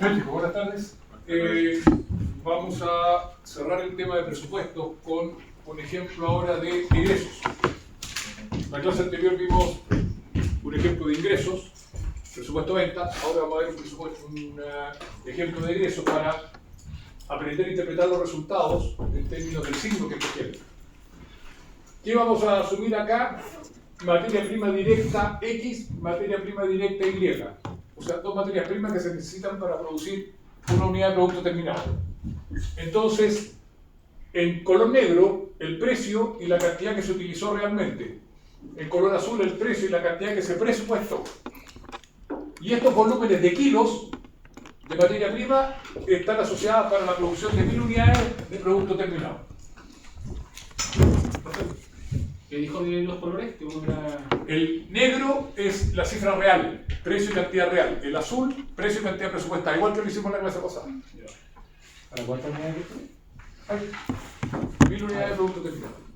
México, buenas tardes. Vamos a cerrar el tema de presupuesto con un ejemplo ahora de ingresos. En la clase anterior vimos un ejemplo de ingresos, presupuesto de venta. Ahora vamos a ver un ejemplo de ingresos para aprender a interpretar los resultados en términos del signo que escogemos. ¿Qué vamos a asumir acá? Materia prima directa X, materia prima directa Y. O sea, dos materias primas que se necesitan para producir una unidad de producto terminado. Entonces, en color negro, el precio y la cantidad que se utilizó realmente. En color azul, el precio y la cantidad que se presupuestó. Y estos volúmenes de kilos de materia prima están asociadas para la producción de 1000 unidades de producto terminado. ¿Qué dijo de los colores? Que uno era... El negro es la cifra real, precio y cantidad real. El azul, precio y cantidad presupuestada, igual que lo hicimos en la clase pasada. ¿Para cuántas unidades que 1000 unidades de producto terminado.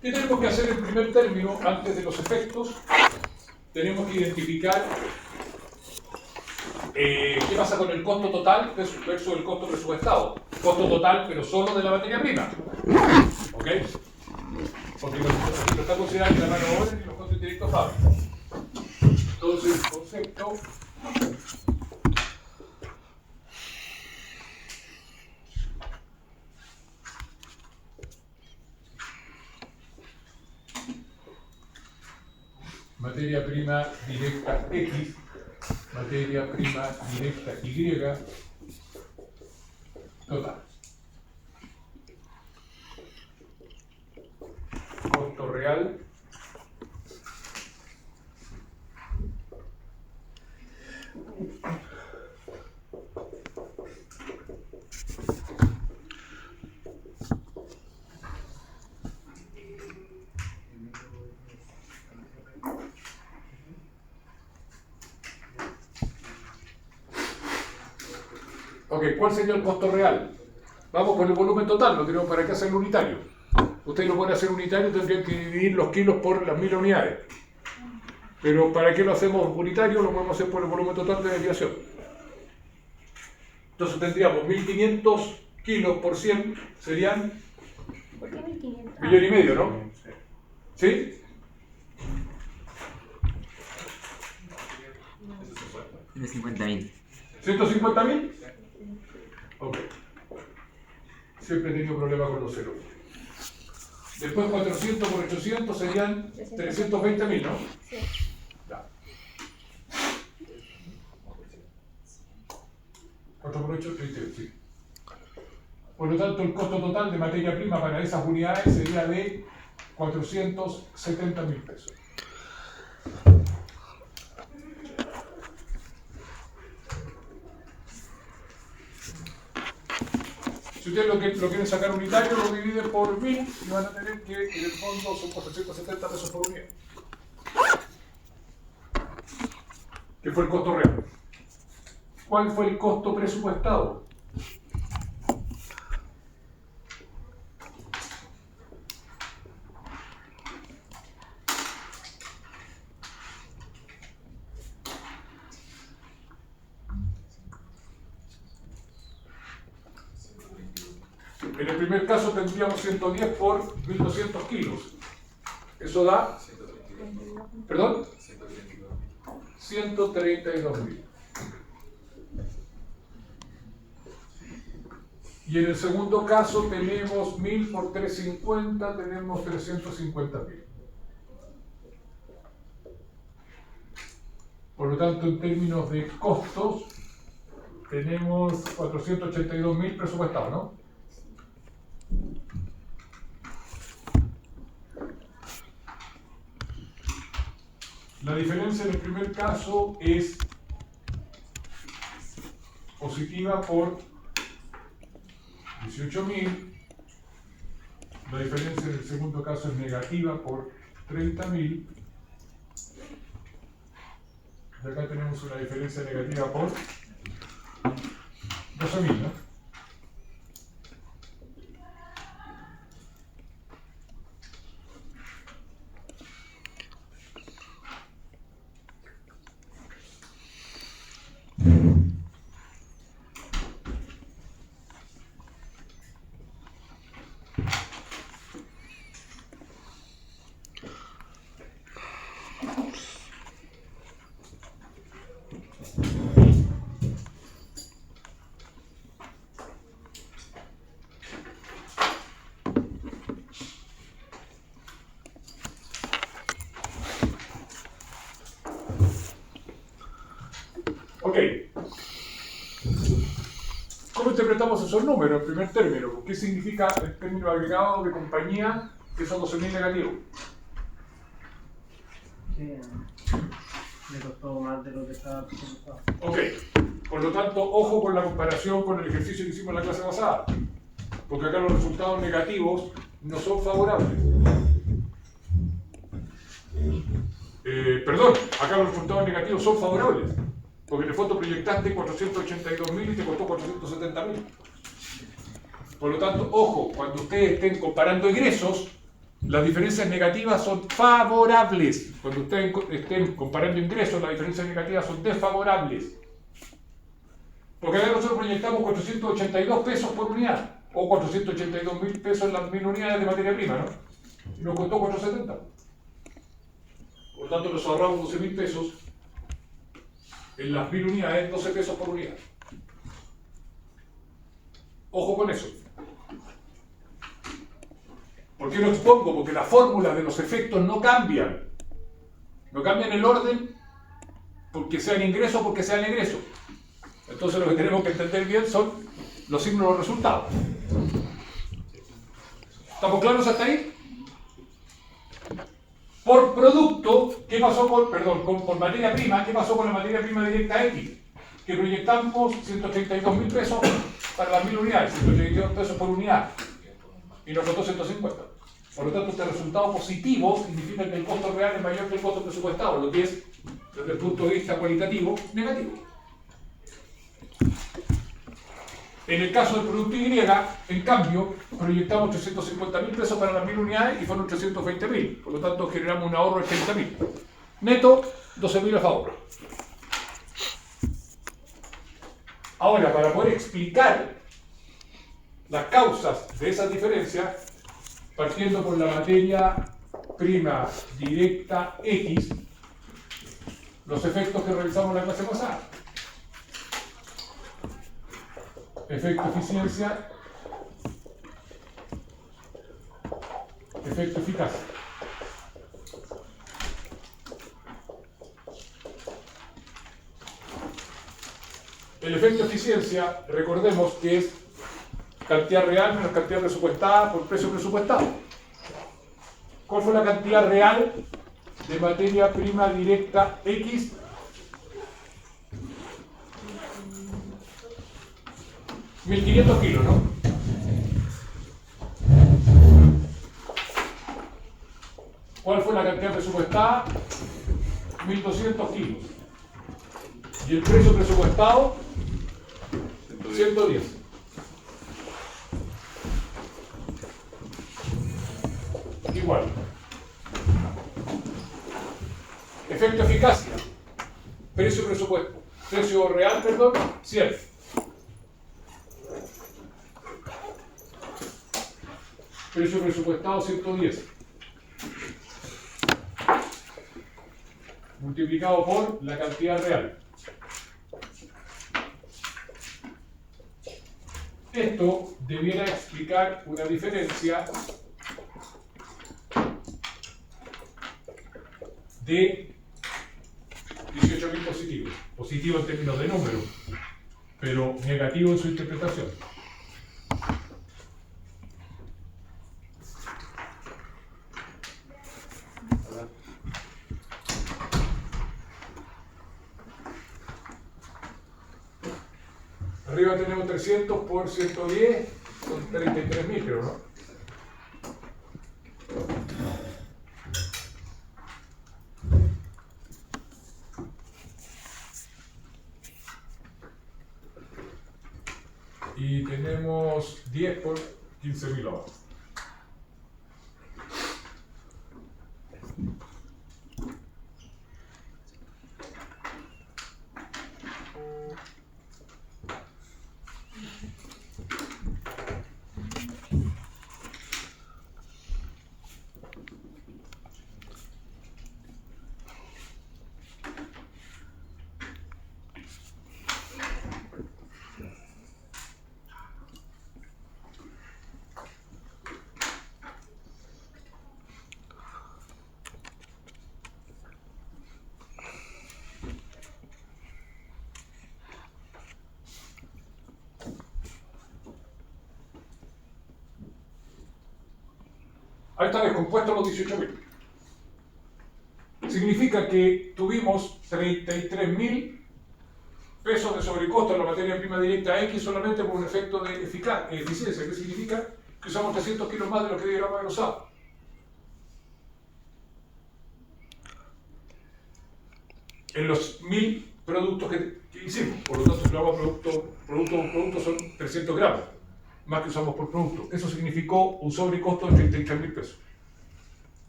¿Qué tenemos que hacer en primer término antes de los efectos? Tenemos que identificar qué pasa con el costo total versus el costo presupuestado. Costo total, pero solo de la materia prima. ¿Ok? Porque lo está considerando la mano de obra y los costos directos fábricos. Entonces, concepto. Materia prima directa X, materia prima directa Y, total. Costo real. Ok, ¿cuál sería el costo real? Vamos con el volumen total, no tenemos para qué hacerlo unitario. Ustedes lo pueden hacer unitario, tendrían que dividir los kilos por las 1000 unidades. Pero ¿para qué lo hacemos unitario? Lo podemos hacer por el volumen total de desviación. Entonces tendríamos 1500 kilos por 100, serían ¿Por qué 1500? 1,5 millones, ¿no? ¿Sí? De 50.000. ¿150.000? Ok. Siempre he tenido problema con los ceros. Después 400 por 800 serían 320.000, ¿no? Sí. Ya. 4 por 8, 30, sí. Por lo tanto, el costo total de materia prima para esas unidades sería de 470.000 pesos. Si ustedes lo quieren sacar unitario, lo dividen por 1000 y van a tener que, en el fondo, son 470 pesos por unidad. ¿Qué fue el costo real? ¿Cuál fue el costo presupuestado? En el primer caso tendríamos 110 por 1200 kilos. Eso da, ¿perdón? 132.000. Y en el segundo caso tenemos 1000 por 350, tenemos 350.000. Por lo tanto, en términos de costos, tenemos 482.000 presupuestados, ¿no? La diferencia en el primer caso es positiva por 18.000. La diferencia en el segundo caso es negativa por 30.000. Y acá tenemos una diferencia negativa por 12.000, ¿no? Ok. ¿Cómo interpretamos esos números en primer término? ¿Qué significa el término agregado de compañía que son 12.000 negativos? Sí, me costó más de lo que estaba presupuestado. Ok. Por lo tanto, ojo con la comparación con el ejercicio que hicimos en la clase pasada. Porque acá los resultados negativos no son favorables. Perdón, acá los resultados negativos son favorables. Porque en el fondo proyectaste 482.000 y te costó 470.000. Por lo tanto, ojo, cuando ustedes estén comparando ingresos, las diferencias negativas son favorables. Cuando ustedes estén comparando ingresos, las diferencias negativas son desfavorables. Porque acá nosotros proyectamos 482 pesos por unidad, o 482.000 pesos en las 1.000 unidades de materia prima, ¿no? Y nos costó 470. Por lo tanto, nos ahorramos 12.000 pesos. En las 1.000 unidades, 12 pesos por unidad. Ojo con eso. ¿Por qué lo expongo? Porque las fórmulas de los efectos no cambian. No cambian el orden porque sean ingresos o porque sean egresos. Entonces lo que tenemos que entender bien son los signos de los resultados. ¿Estamos claros hasta ahí? Por producto, ¿qué pasó por materia prima? ¿Qué pasó con la materia prima directa X? Que proyectamos 132.000 pesos para las 1.000 unidades, 132 pesos por unidad, y nos costó 150. Por lo tanto, este resultado positivo significa que el costo real es mayor que el costo presupuestado, lo que es, desde el punto de vista cualitativo, negativo. En el caso del producto Y, en cambio, proyectamos 350.000 pesos para las 1.000 unidades y fueron 320.000. Por lo tanto, generamos un ahorro de 30.000. Neto, 12.000 a favor. Ahora, para poder explicar las causas de esas diferencias, partiendo por la materia prima directa X, los efectos que revisamos la clase pasada. Efecto eficiencia, efecto eficacia. El efecto eficiencia, recordemos que es cantidad real menos cantidad presupuestada por precio presupuestado. ¿Cuál fue la cantidad real de materia prima directa X? $1.500 kilos, ¿no? ¿Cuál fue la cantidad presupuestada? 1.200 kilos. ¿Y el precio presupuestado? 110. Igual. Efecto eficacia. Precio real, 100. Precio presupuestado 110. Multiplicado por la cantidad real. Esto debiera explicar una diferencia de 18.000 positivos. Positivo en términos de número, pero negativo en su interpretación. Arriba tenemos 300 por 110, son 33.000, creo, ¿no? Y tenemos 10 por 15.000 abajo. Ahí está descompuesto los 18.000. Significa que tuvimos 33.000 pesos de sobrecosto en la materia prima directa X solamente por un efecto de eficiencia, que significa que usamos 300 kilos más de lo que deberíamos haber usado. En los 1.000 productos que hicimos, por lo tanto, si lo hablamos producto son 300 gramos. Más que usamos por producto. Eso significó un sobrecosto de 33.000 pesos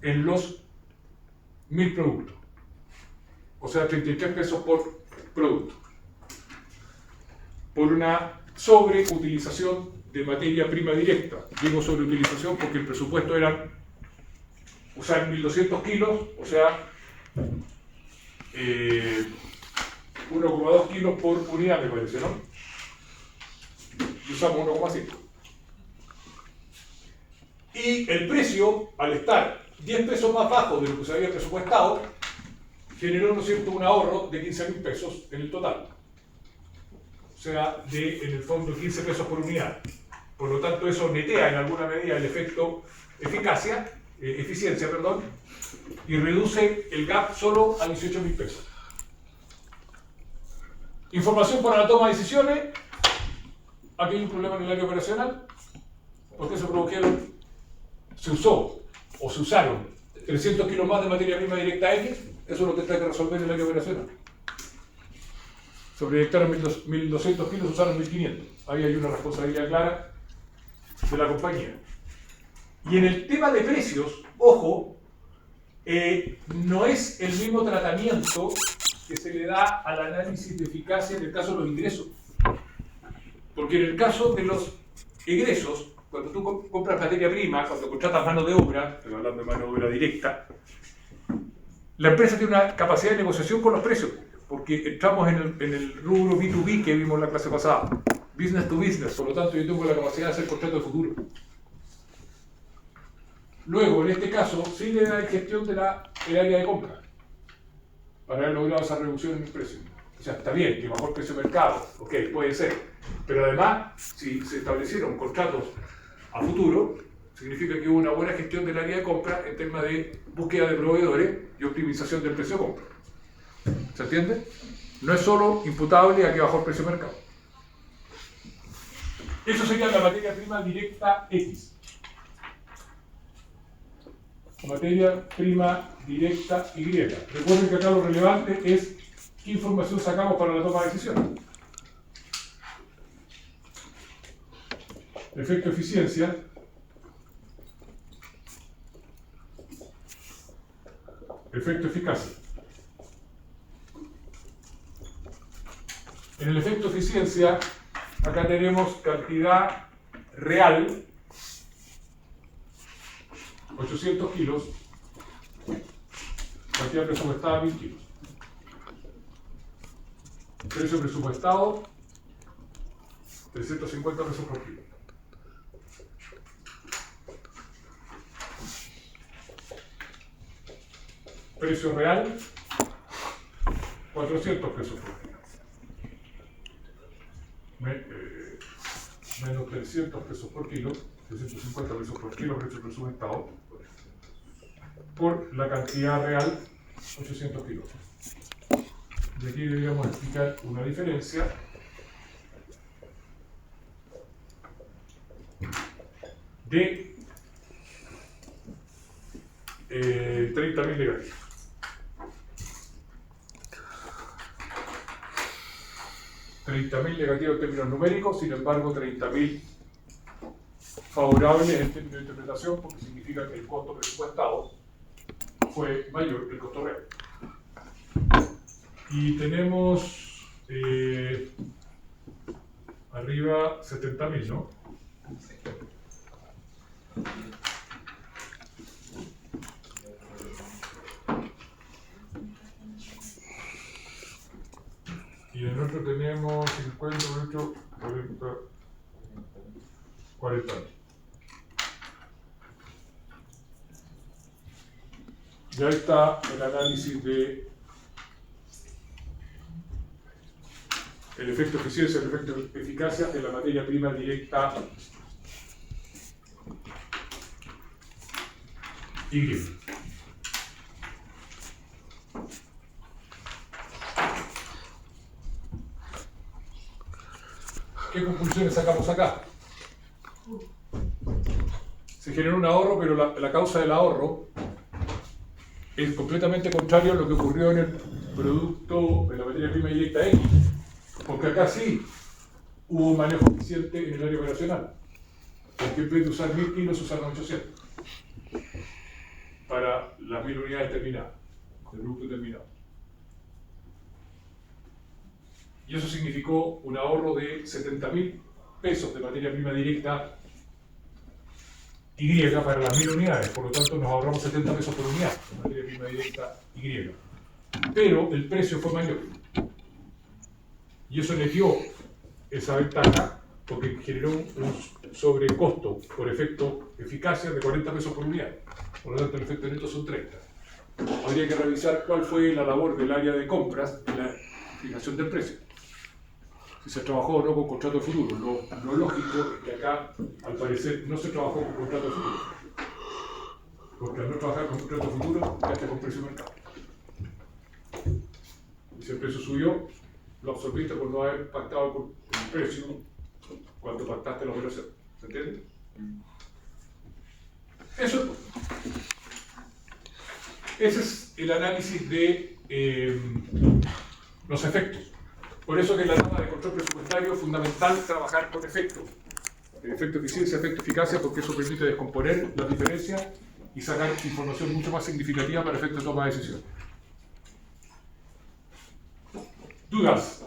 en los 1.000 productos. O sea, 33 pesos por producto. Por una sobreutilización de materia prima directa. Digo sobreutilización porque el presupuesto era usar 1.200 kilos, o sea, 1,2 kilos por unidad, me parece, ¿no? Y usamos 1,5. Y el precio, al estar 10 pesos más bajo de lo que se había presupuestado, generó, ¿no es cierto?, un ahorro de 15.000 pesos en el total. O sea, en el fondo 15 pesos por unidad. Por lo tanto, eso netea en alguna medida el efecto eficiencia, y reduce el gap solo a 18.000 pesos. Información para la toma de decisiones. Aquí hay un problema en el área operacional. ¿Por qué se usó o se usaron 300 kilos más de materia prima directa X? Eso es lo que tendrá que resolver en el área operacional. Se proyectaron 1.200 kilos, se usaron 1.500. Ahí hay una responsabilidad clara de la compañía. Y en el tema de precios, ojo, no es el mismo tratamiento que se le da al análisis de eficacia en el caso de los ingresos. Porque en el caso de los egresos, cuando tú compras materia prima, cuando contratas mano de obra, estoy hablando de mano de obra directa, la empresa tiene una capacidad de negociación con los precios, porque entramos en el rubro B2B que vimos en la clase pasada, business to business, por lo tanto yo tengo la capacidad de hacer contratos de futuro. Luego, en este caso, sí le da gestión del área de compra, para haber logrado esa reducción en el precio. O sea, está bien, que bajó el precio de mercado, ok, puede ser, pero además, si se establecieron contratos a futuro, significa que hubo una buena gestión del área de compra en temas de búsqueda de proveedores y optimización del precio de compra. ¿Se entiende? No es solo imputable a que bajó el precio de mercado. Eso sería la materia prima directa X. Materia prima directa Y. Recuerden que acá lo relevante es qué información sacamos para la toma de decisiones. Efecto eficiencia. Efecto eficacia. En el efecto eficiencia, acá tenemos cantidad real, 800 kilos, cantidad presupuestada 1.000 kilos. Precio presupuestado, 350 pesos por kilo. Precio real, 400 pesos por kilo. Menos 300 pesos por kilo, 350 pesos por kilo, precio presupuestado, por la cantidad real, 800 kilos. De aquí deberíamos explicar una diferencia de 30.000 negativos. $30.000 negativos en términos numéricos, sin embargo 30.000 favorables en términos de interpretación, porque significa que el costo presupuestado fue mayor que el costo real. Y tenemos arriba 70.000, ¿no? Y en otro tenemos 58, 40. Ya está el análisis de el efecto eficiencia, el efecto eficacia de la materia prima directa Y. ¿Qué conclusiones sacamos acá? Se generó un ahorro, pero la causa del ahorro es completamente contrario a lo que ocurrió en el producto de la materia prima directa X. Porque acá sí hubo un manejo eficiente en el área operacional. Porque en vez de usar 1000 kilos, usaron 800 para las 1000 unidades terminadas, del producto terminado. Y eso significó un ahorro de 70.000 pesos de materia prima directa Y para las 1000 unidades, por lo tanto nos ahorramos 70 pesos por unidad de materia prima directa Y. Pero el precio fue mayor. Y eso le dio esa ventaja porque generó un sobrecosto por efecto eficacia de 40 pesos por unidad. Por lo tanto el efecto neto son 30. Habría que revisar cuál fue la labor del área de compras en la fijación del precio. Si se trabajó o no con contrato de futuro. Lo lógico es que acá, al parecer, no se trabajó con contrato de futuro. Porque al no trabajar con contrato de futuro, gasta con precio de mercado. Y si el precio subió, lo absorbiste por no haber pactado con el precio cuando pactaste la operación. ¿Se entiende? Eso es todo. Ese es el análisis de los efectos. Por eso que en la etapa de control presupuestario es fundamental trabajar con efectos. El efecto eficiencia, efecto eficacia, porque eso permite descomponer las diferencias y sacar información mucho más significativa para efectos de toma de decisión. ¿Dudas?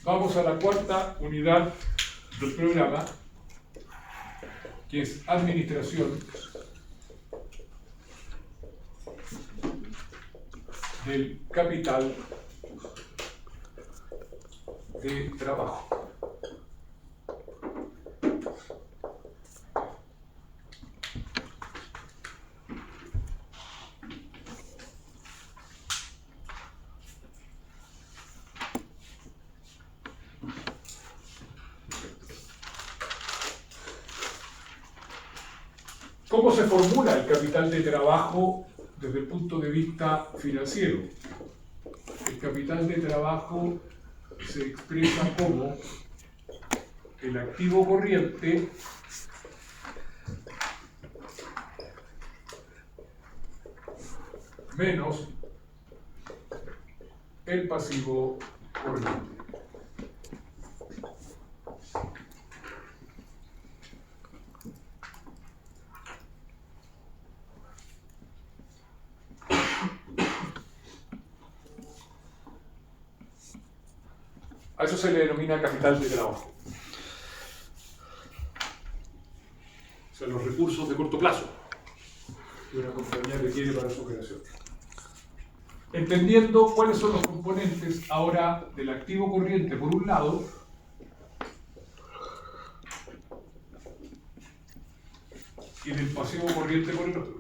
Vamos a la cuarta unidad del programa, que es administración del capital de trabajo. ¿Cómo se formula el capital de trabajo desde el punto de vista financiero? El capital de trabajo se expresa como el activo corriente menos el pasivo corriente. A eso se le denomina capital de trabajo. O sea, los recursos de corto plazo que una compañía requiere para su operación. Entendiendo cuáles son los componentes ahora del activo corriente por un lado y del pasivo corriente por el otro.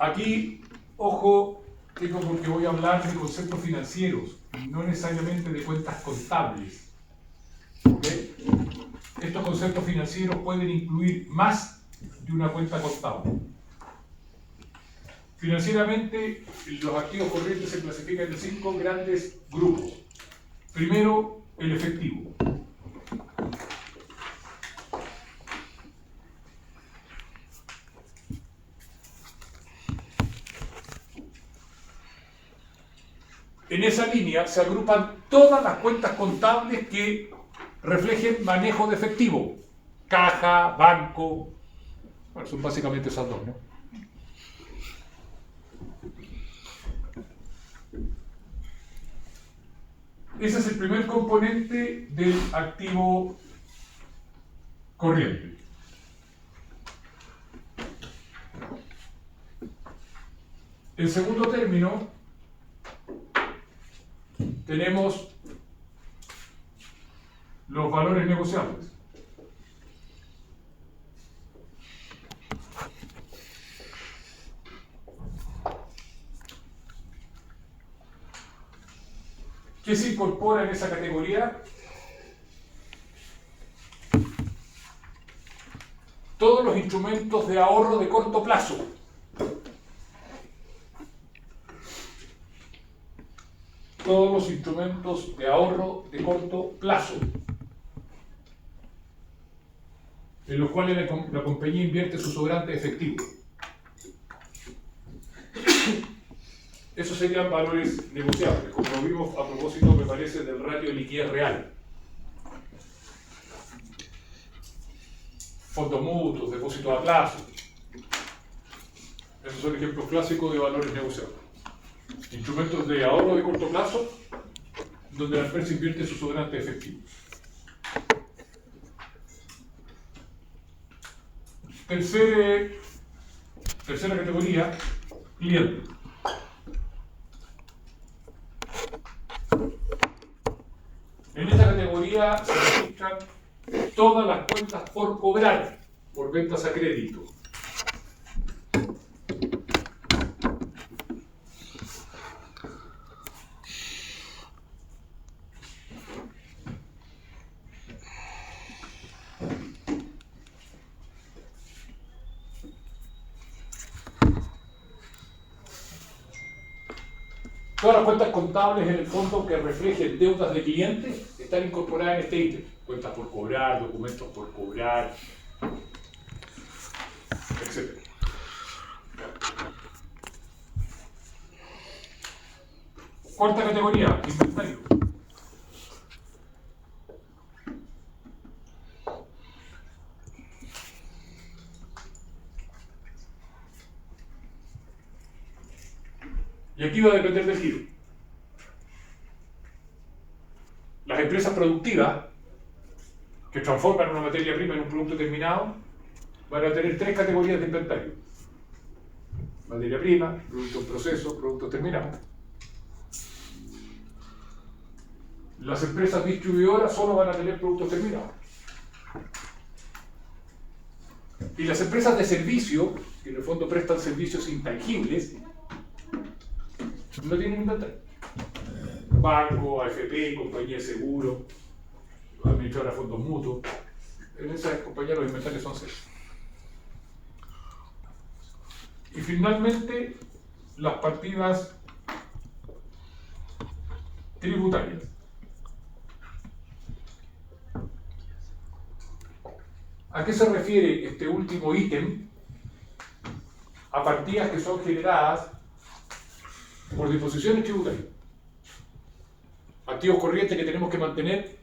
Aquí, ojo, digo porque voy a hablar de conceptos financieros, no necesariamente de cuentas contables. ¿Ok? Estos conceptos financieros pueden incluir más de una cuenta contable. Financieramente, los activos corrientes se clasifican en 5 grandes grupos. Primero, el efectivo. En esa línea se agrupan todas las cuentas contables que reflejen manejo de efectivo. Caja, banco, bueno, son básicamente esas dos, ¿no? Ese es el primer componente del activo corriente. En segundo término, tenemos los valores negociables. ¿Qué se incorpora en esa categoría? Todos los instrumentos de ahorro de corto plazo. Todos los instrumentos de ahorro de corto plazo, en los cuales la compañía invierte su sobrante efectivo. Esos serían valores negociables, como lo vimos a propósito, me parece, del ratio de liquidez real. Fondos mutuos, depósitos a plazo. Esos son ejemplos clásicos de valores negociables. Instrumentos de ahorro de corto plazo, donde la empresa invierte su sobrante efectivo. Tercera categoría, cliente. En esta categoría se registran todas las cuentas por cobrar, por ventas a crédito. Todas las cuentas contables en el fondo que reflejen deudas de clientes están incorporadas en este ítem. Cuentas por cobrar, documentos por cobrar, etc. Cuarta categoría, inventario. Y aquí va a depender del giro. Las empresas productivas que transforman una materia prima en un producto terminado van a tener 3 categorías de inventario. Materia prima, producto en proceso, producto terminado. Las empresas distribuidoras solo van a tener productos terminados. Y las empresas de servicio, que en el fondo prestan servicios intangibles, no tienen inventario. Banco, AFP, compañía de seguro, administradora de fondos mutuos. En esas compañías los inventarios son 6. Y finalmente, las partidas tributarias. ¿A qué se refiere este último ítem? A partidas que son generadas por disposiciones tributarias. Activos corrientes que tenemos que mantener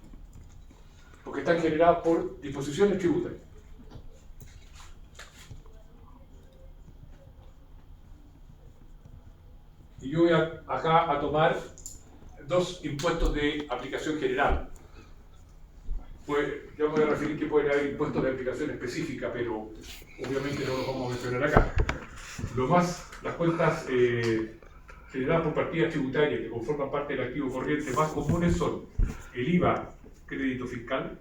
porque están generados por disposiciones tributarias. Y yo voy acá a tomar 2 impuestos de aplicación general. Pues yo me voy a referir que pueden haber impuestos de aplicación específica, pero obviamente no los vamos a mencionar acá. Las cuentas generadas por partidas tributarias que conforman parte del activo corriente más comunes son el IVA, crédito fiscal,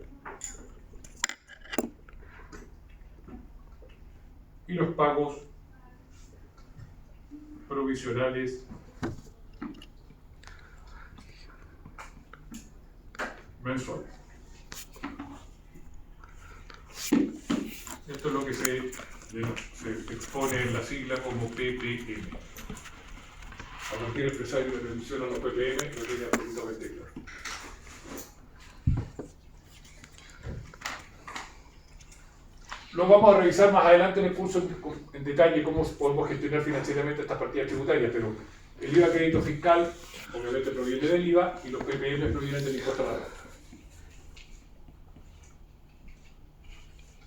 y los pagos provisionales mensuales. Esto es lo que se expone en la sigla como PPM. A cualquier empresario que menciona los PPM lo tiene absolutamente claro. Lo vamos a revisar más adelante en el curso en detalle cómo podemos gestionar financieramente estas partidas tributarias, pero el IVA crédito fiscal obviamente proviene del IVA y los PPM provienen del impuesto a la renta.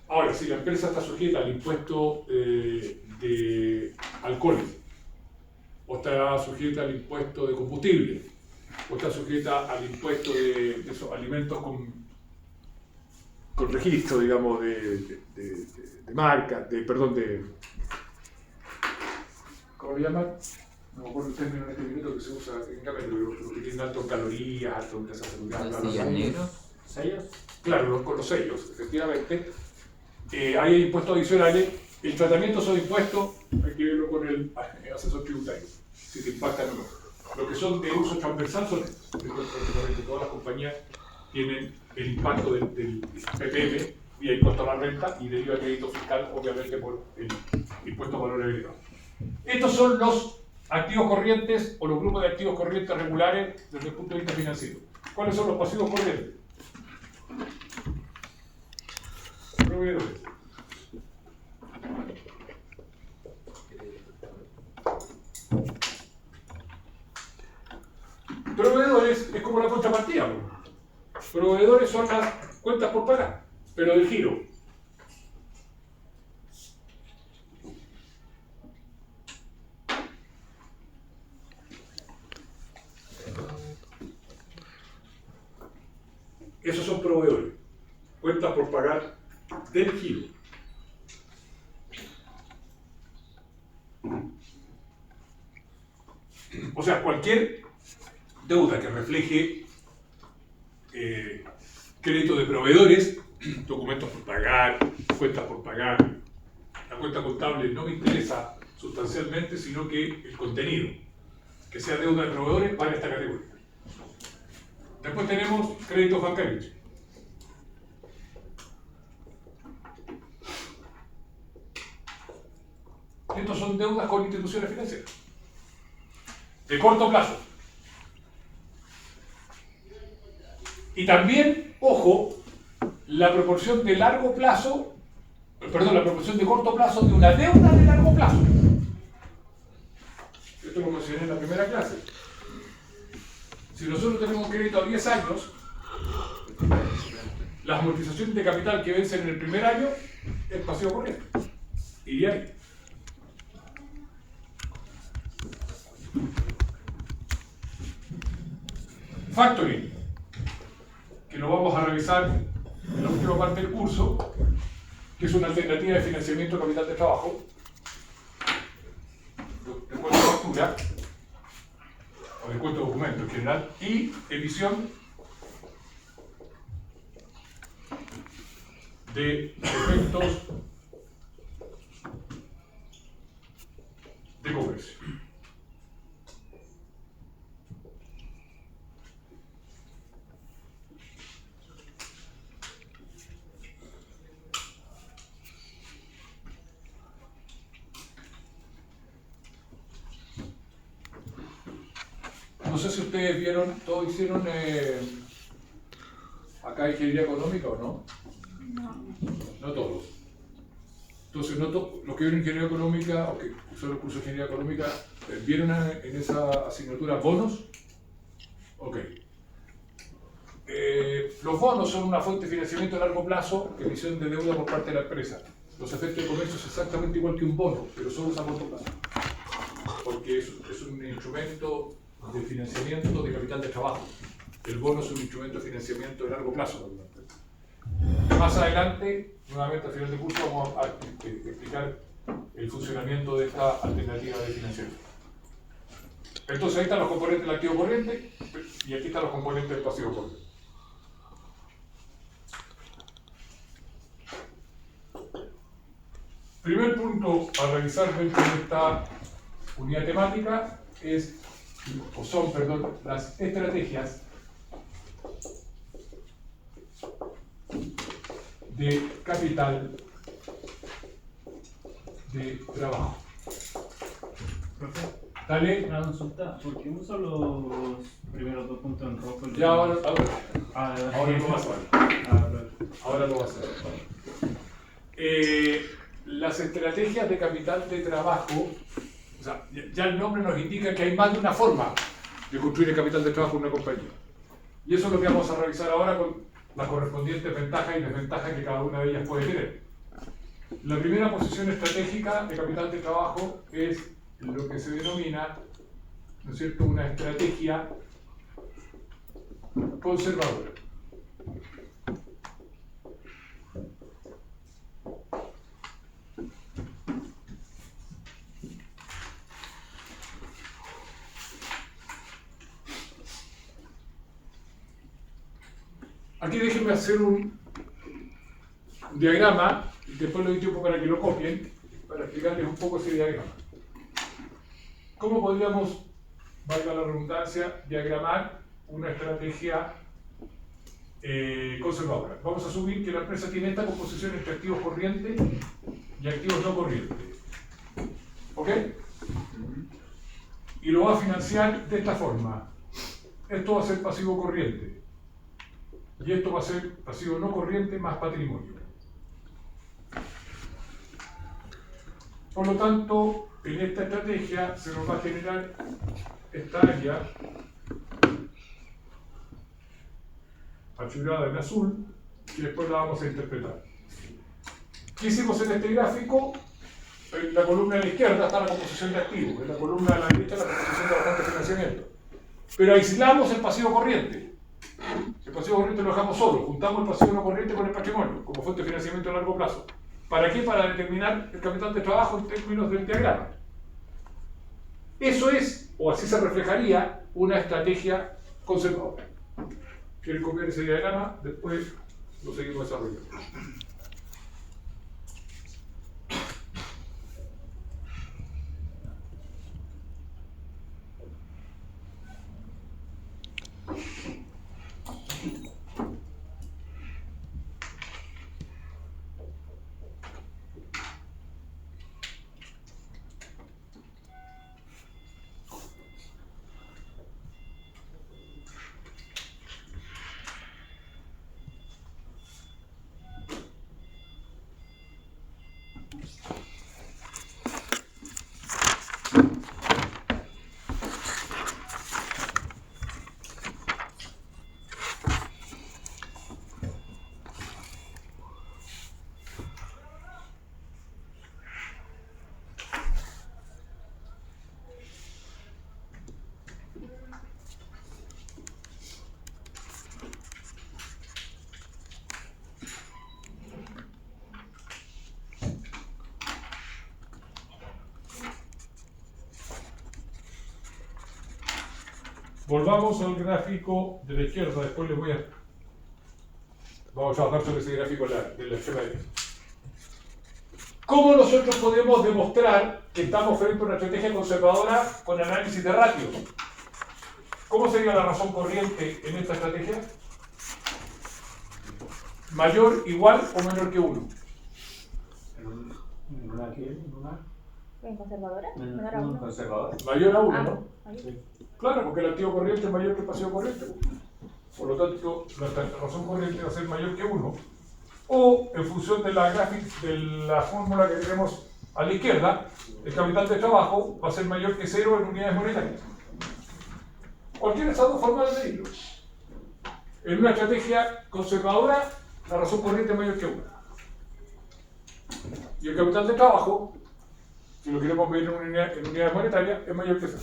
Ahora, si la empresa está sujeta al impuesto de alcohol, o está sujeta al impuesto de combustible, o está sujeta al impuesto de esos alimentos con registro, digamos, de marca, ¿cómo le llaman? No me acuerdo el término en este minuto que se usa en cambio, pero que tienen alto en calorías, alto en grasa saludables. ¿Los sellos negros? ¿Sellos? Claro, con los sellos, efectivamente. Hay impuestos adicionales. El tratamiento de esos impuestos hay que verlo con el asesor tributario, si te impactan o no. Lo que son de uso transversal son estos. Prácticamente todas las compañías tienen el impacto del PPM vía impuesto a la renta y del IVA crédito fiscal, obviamente por el impuesto a valor agregado. Estos son los activos corrientes o los grupos de activos corrientes regulares desde el punto de vista financiero. ¿Cuáles son los pasivos corrientes? Proveedores. Proveedores es como la contrapartida. Proveedores son las cuentas por pagar, pero del giro. Esos son proveedores, cuentas por pagar del giro. O sea, cualquier deuda que refleje crédito de proveedores, documentos por pagar, cuentas por pagar. La cuenta contable no me interesa sustancialmente, sino que el contenido, que sea deuda de proveedores, va en esta categoría. Después tenemos créditos bancarios. Estos son deudas con instituciones financieras. De corto plazo. Y también, ojo, la proporción de largo plazo, perdón, la proporción de corto plazo de una deuda de largo plazo. Esto lo mencioné en la primera clase. Si nosotros tenemos un crédito a 10 años, las amortizaciones de capital que vencen en el primer año es pasivo corriente. Iría ahí. Factoring, que lo vamos a revisar en la última parte del curso, que es una alternativa de financiamiento de capital de trabajo, de cuenta de factura, o de cuenta de documento en general, y emisión de efectos de comercio. No sé si ustedes vieron, todos hicieron acá ingeniería económica o no. No. No todos. Entonces, los que vieron ingeniería económica o que usaron el curso de ingeniería económica, ¿vieron en esa asignatura bonos? Ok. Los bonos son una fuente de financiamiento a largo plazo, emisión de deuda por parte de la empresa. Los efectos de comercio es exactamente igual que un bono, pero solo es a corto plazo. Porque es un instrumento de financiamiento de capital de trabajo. El bono es un instrumento de financiamiento de largo plazo. Más adelante, nuevamente al final del curso, vamos a explicar el funcionamiento de esta alternativa de financiamiento. Entonces ahí están los componentes del activo corriente y aquí están los componentes del pasivo corriente. Primer punto a revisar dentro de esta unidad temática son, las estrategias de capital de trabajo. Profe, Dale. una consulta. ¿Por qué uso los primeros dos puntos en rojo? Ya ahora lo vas a ver. Ahora lo vas a ver. Las estrategias de capital de trabajo, o sea, ya el nombre nos indica que hay más de una forma de construir el capital de trabajo en una compañía. Y eso es lo que vamos a revisar ahora con las correspondientes ventajas y desventajas que cada una de ellas puede tener. La primera posición estratégica de capital de trabajo es lo que se denomina, ¿no es cierto?, una estrategia conservadora. Aquí déjenme hacer un diagrama, y después lo doy tiempo para que lo copien, para explicarles un poco ese diagrama. ¿Cómo podríamos, valga la redundancia, diagramar una estrategia conservadora? Vamos a asumir que la empresa tiene esta composición entre activos corrientes y activos no corrientes. ¿Ok? Y lo va a financiar de esta forma. Esto va a ser pasivo corriente. Y esto va a ser pasivo no corriente más patrimonio. Por lo tanto, en esta estrategia se nos va a generar esta área achurada en azul, que después la vamos a interpretar. ¿Qué hicimos en este gráfico? En la columna de la izquierda está la composición de activos, en la columna de la derecha la composición de la fuente de financiamiento. Pero aislamos el pasivo corriente. El pasivo corriente lo dejamos solo, juntamos el pasivo no corriente con el patrimonio, como fuente de financiamiento a largo plazo. ¿Para qué? Para determinar el capital de trabajo en términos del diagrama. Eso es, o así se reflejaría, una estrategia conservadora. ¿Quieren copiar ese diagrama? Después lo seguimos desarrollando. Volvamos al gráfico de la izquierda, después les voy a... Vamos a trabajar sobre ese gráfico de la esquema de derecha. ¿Cómo nosotros podemos demostrar que estamos frente a una estrategia conservadora con análisis de ratios? ¿Cómo sería la razón corriente en esta estrategia? ¿Mayor, igual o menor que 1? ¿En conservadora? ¿Menor a uno? Mayor a 1, ¿no? Mayor. Claro, porque el activo corriente es mayor que el pasivo corriente. Por lo tanto, la razón corriente va a ser mayor que 1. O, en función de la gráfica, de la fórmula que tenemos a la izquierda, el capital de trabajo va a ser mayor que 0 en unidades monetarias. Cualquiera de estas dos formas de medirlo. En una estrategia conservadora, la razón corriente es mayor que 1. Y el capital de trabajo, si lo queremos medir en unidades monetarias, es mayor que 0.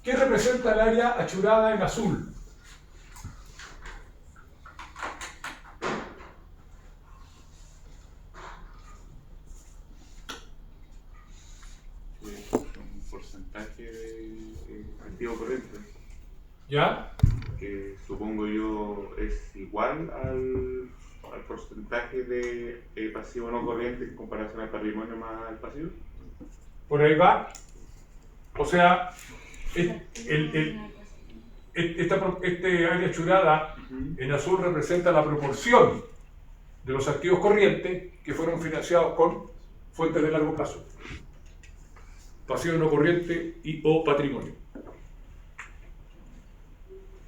¿Qué representa el área achurada en azul? Un porcentaje de activo corriente. ¿Ya? Que supongo yo es igual al porcentaje de pasivo no corriente en comparación al patrimonio más al pasivo. Por ahí va. O sea, este área churada en azul representa la proporción de los activos corrientes que fueron financiados con fuentes de largo plazo. Pasivo no corriente y o patrimonio.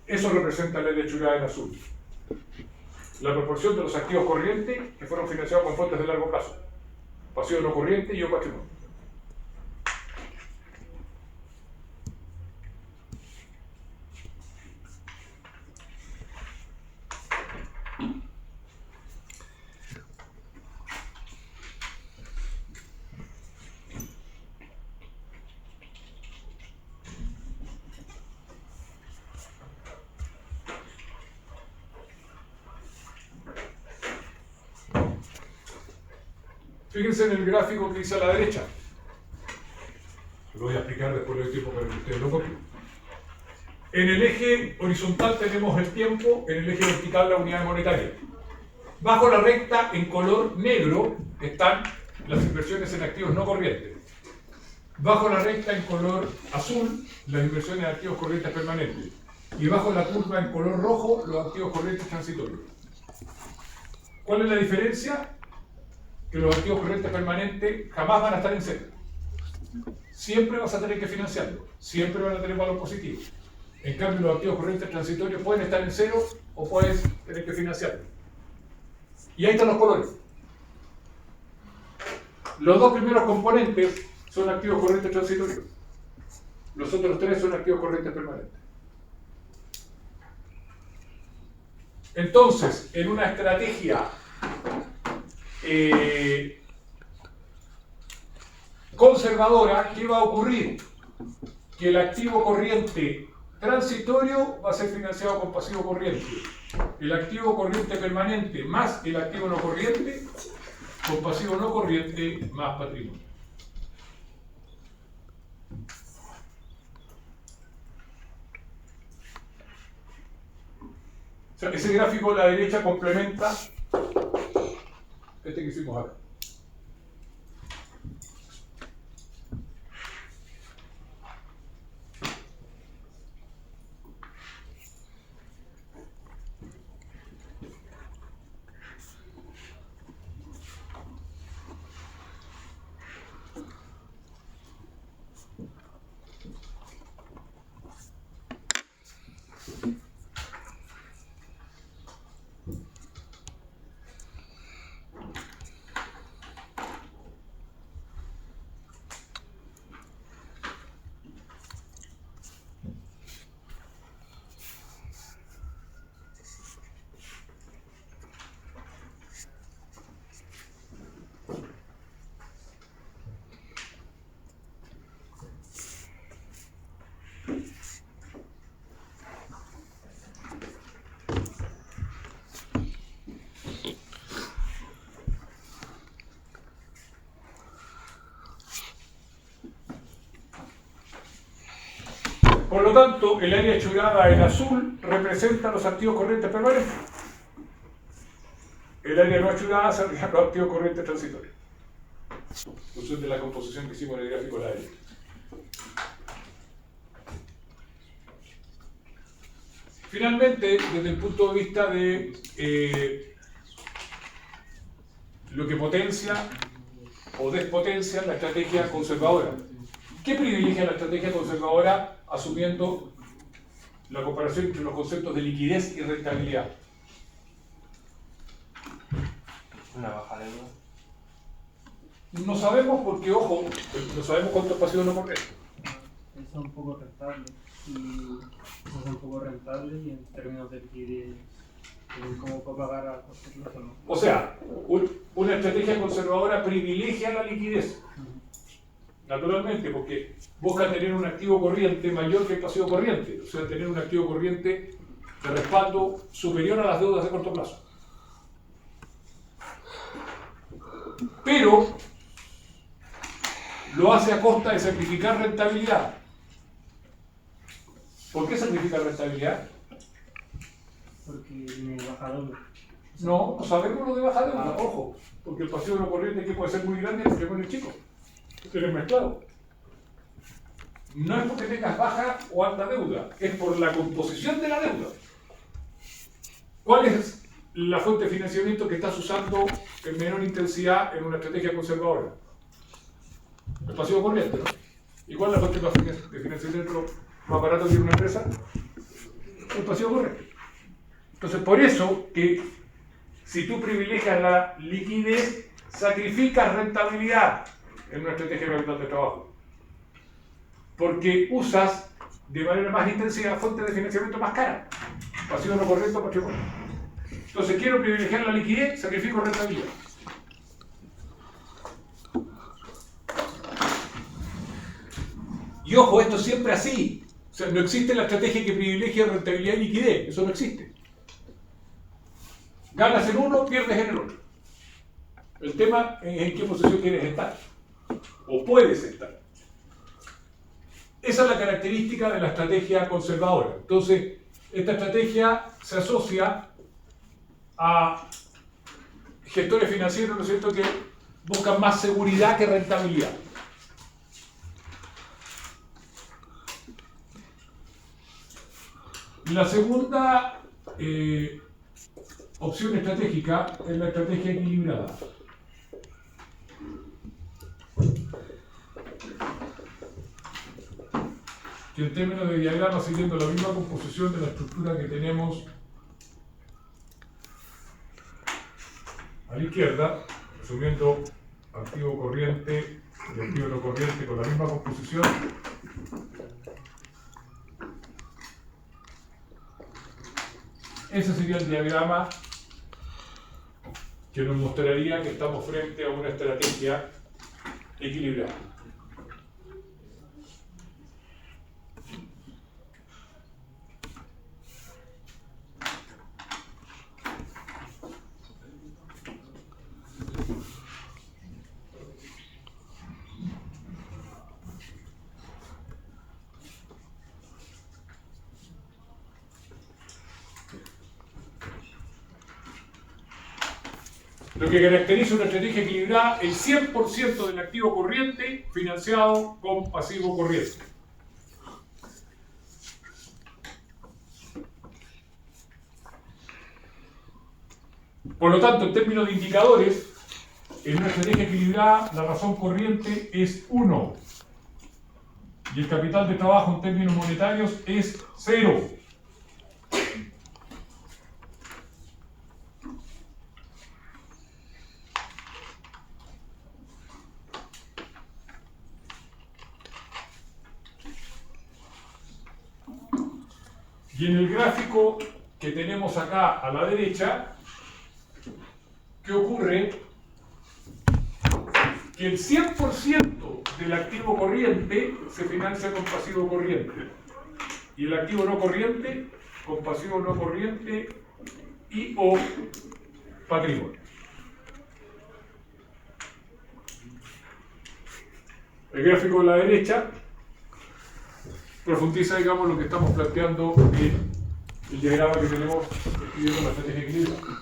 Eso representa la área churada en azul. La proporción de los activos corrientes que fueron financiados con fuentes de largo plazo. Pasivo no corriente y o patrimonio. Fíjense en el gráfico que dice a la derecha. Lo voy a explicar después del tiempo para que ustedes lo copien. En el eje horizontal tenemos el tiempo, en el eje vertical la unidad monetaria. Bajo la recta en color negro están las inversiones en activos no corrientes. Bajo la recta en color azul, las inversiones en activos corrientes permanentes. Y bajo la curva en color rojo, los activos corrientes transitorios. ¿Cuál es la diferencia? Que los activos corrientes permanentes jamás van a estar en cero. Siempre vas a tener que financiarlo, siempre van a tener valor positivo. En cambio, los activos corrientes transitorios pueden estar en cero o puedes tener que financiarlo. Y ahí están los colores. Los dos primeros componentes son activos corrientes transitorios. Los otros tres son activos corrientes permanentes. Entonces, en una estrategia conservadora, ¿qué va a ocurrir? Que el activo corriente transitorio va a ser financiado con pasivo corriente. El activo corriente permanente más el activo no corriente, con pasivo no corriente más patrimonio. O sea, ese gráfico a la derecha complementa este que hicimos acá. Por lo tanto, el área churada en azul representa los activos corrientes permanentes. El área no achurada sería los activos corrientes transitorios. En función de la composición que hicimos en el gráfico de la derecha. Finalmente, desde el punto de vista de lo que potencia o despotencia la estrategia conservadora. ¿Qué privilegia la estrategia conservadora asumiendo la comparación entre los conceptos de liquidez y rentabilidad? Una baja deuda. No sabemos porque, ojo, no sabemos cuánto es pasivo no corriente. Eso es un poco rentable. Y eso es un poco rentable y en términos de liquidez, ¿cómo puedo pagar a corto plazo? ¿No? O sea, una estrategia conservadora privilegia la liquidez. Naturalmente, porque busca tener un activo corriente mayor que el pasivo corriente, o sea, tener un activo corriente de respaldo superior a las deudas de corto plazo. Pero lo hace a costa de sacrificar rentabilidad. ¿Por qué sacrifica rentabilidad? Porque tiene baja deuda. No, sabemos lo de baja deuda, ojo, porque el pasivo no corriente que puede ser muy grande y el patrimonio es chico. Esto es mezclado. No es porque tengas baja o alta deuda, es por la composición de la deuda. ¿Cuál es la fuente de financiamiento que estás usando en menor intensidad en una estrategia conservadora? El pasivo corriente, ¿no? ¿Y cuál es la fuente de financiamiento más barata que una empresa? El pasivo corriente. Entonces, por eso que si tú privilegias la liquidez, sacrificas rentabilidad en una estrategia de capital de trabajo. Porque usas de manera más intensiva fuentes de financiamiento más caras. Pasivo no corriente o patrimonio. Entonces, quiero privilegiar la liquidez, sacrifico rentabilidad. Y ojo, esto es siempre así. O sea, no existe la estrategia que privilegie rentabilidad y liquidez. Eso no existe. Ganas en uno, pierdes en el otro. El tema es en qué posición quieres estar. O puedes estar. Esa es la característica de la estrategia conservadora. Entonces, esta estrategia se asocia a gestores financieros, ¿no es cierto?, que buscan más seguridad que rentabilidad. La segunda opción estratégica es la estrategia equilibrada. Que en términos de diagrama, siguiendo la misma composición de la estructura que tenemos a la izquierda, asumiendo activo corriente y activo no corriente con la misma composición, ese sería el diagrama que nos mostraría que estamos frente a una estrategia equilibrada. Lo que caracteriza una estrategia equilibrada es el 100% del activo corriente financiado con pasivo corriente. Por lo tanto, en términos de indicadores, en una estrategia equilibrada la razón corriente es 1 y el capital de trabajo en términos monetarios es 0. Y en el gráfico que tenemos acá a la derecha, ¿qué ocurre? Que el 100% del activo corriente se financia con pasivo corriente y el activo no corriente con pasivo no corriente y o patrimonio. El gráfico de la derecha profundiza, digamos, lo que estamos planteando en el diagrama que tenemos escribiendo la estrategia equilibrada.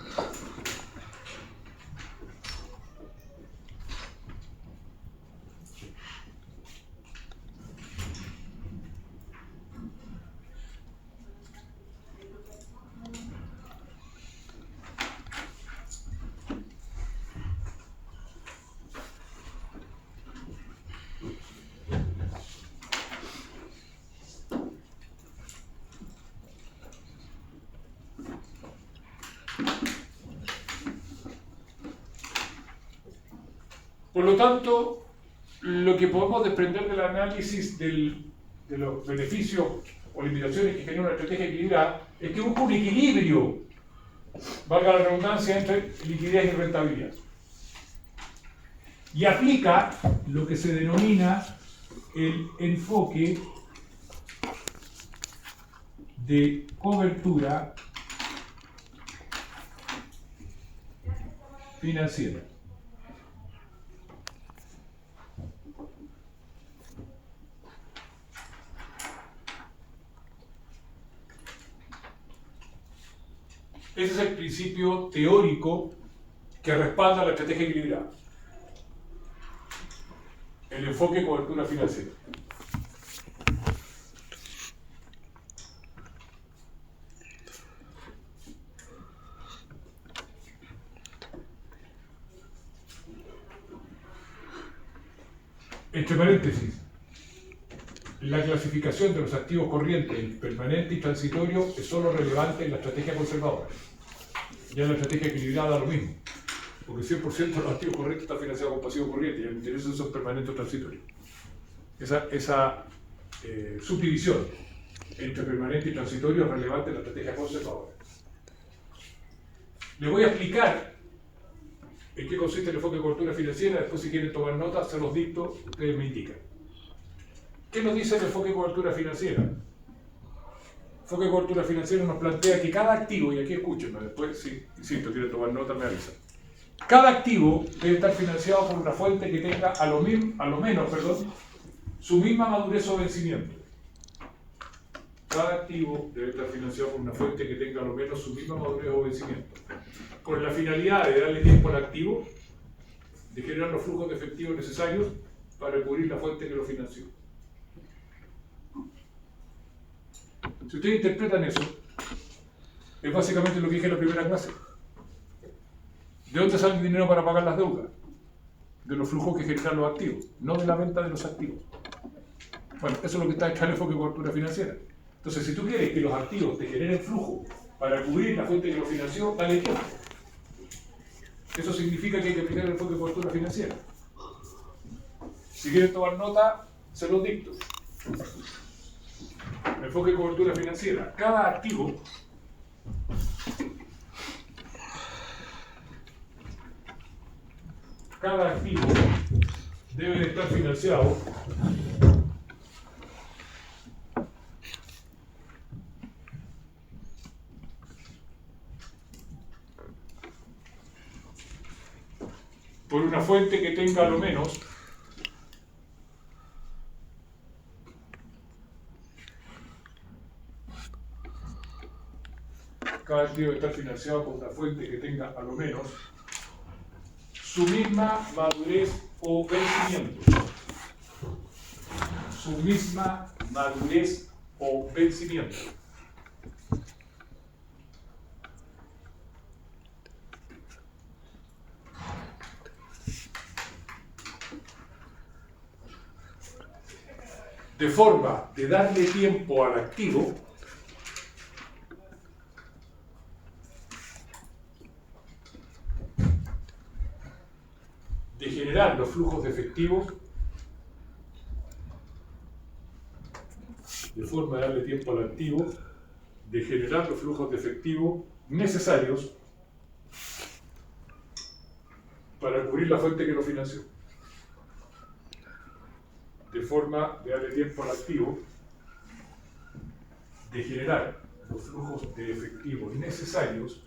Por lo tanto, lo que podemos desprender del análisis de los beneficios o limitaciones que genera una estrategia equilibrada es que busca un equilibrio, valga la redundancia, entre liquidez y rentabilidad. Y aplica lo que se denomina el enfoque de cobertura financiera. Ese es el principio teórico que respalda la estrategia equilibrada. El enfoque de cobertura financiera. Entre paréntesis, la clasificación de los activos corrientes en permanente y transitorio es solo relevante en la estrategia conservadora. Ya en la estrategia equilibrada da lo mismo, porque 100% de los activos corrientes están financiados con pasivos corrientes y el interés son permanentes o transitorios. Esa subdivisión entre permanente y transitorio es relevante en la estrategia conservadora. Les voy a explicar en qué consiste el enfoque de cobertura financiera. Después, si quieren tomar nota, se los dicto, ustedes me indican. ¿Qué nos dice el enfoque de cobertura financiera? El enfoque de cobertura financiera nos plantea que cada activo, y aquí escúchenme, después, si insisto, quieren tomar nota, me avisan. Cada activo debe estar financiado por una fuente que tenga a lo menos su misma madurez o vencimiento. Cada activo debe estar financiado por una fuente que tenga a lo menos su misma madurez o vencimiento, con la finalidad de darle tiempo al activo, de generar los flujos de efectivo necesarios para cubrir la fuente que lo financió. Si ustedes interpretan eso, es básicamente lo que dije en la primera clase. ¿De dónde sale el dinero para pagar las deudas? De los flujos que generan los activos, no de la venta de los activos. Bueno, eso es lo que está hecho en el enfoque de cobertura financiera. Entonces, si tú quieres que los activos te generen flujo para cubrir la fuente que lo financió, dale tiempo. Eso significa que hay que aplicar el enfoque de cobertura financiera. Si quieren tomar nota, se los dicto. El enfoque de cobertura financiera. Cada activo debe de estar financiado por una fuente que tenga a lo menos cada activo debe estar financiado por una fuente que tenga a lo menos su misma madurez o vencimiento. Su misma madurez o vencimiento. De forma de darle tiempo al activo de generar los flujos de efectivo, de forma de darle tiempo al activo de generar los flujos de efectivo necesarios para cubrir la fuente que lo financió. De forma de darle tiempo al activo de generar los flujos de efectivo necesarios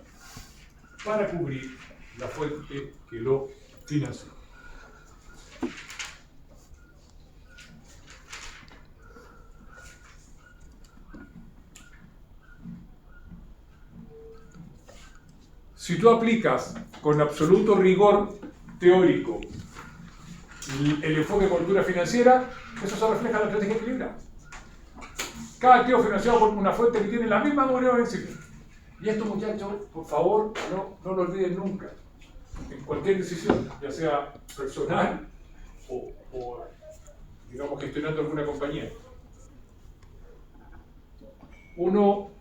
para cubrir la fuente que lo financió. Si tú aplicas con absoluto rigor teórico el enfoque de cobertura financiera, eso se refleja en la estrategia equilibrada. Cada activo financiado por una fuente que tiene la misma madurez de vencimiento. Y esto, muchachos, por favor, no lo olviden nunca. En cualquier decisión, ya sea personal o digamos, gestionando alguna compañía. Uno,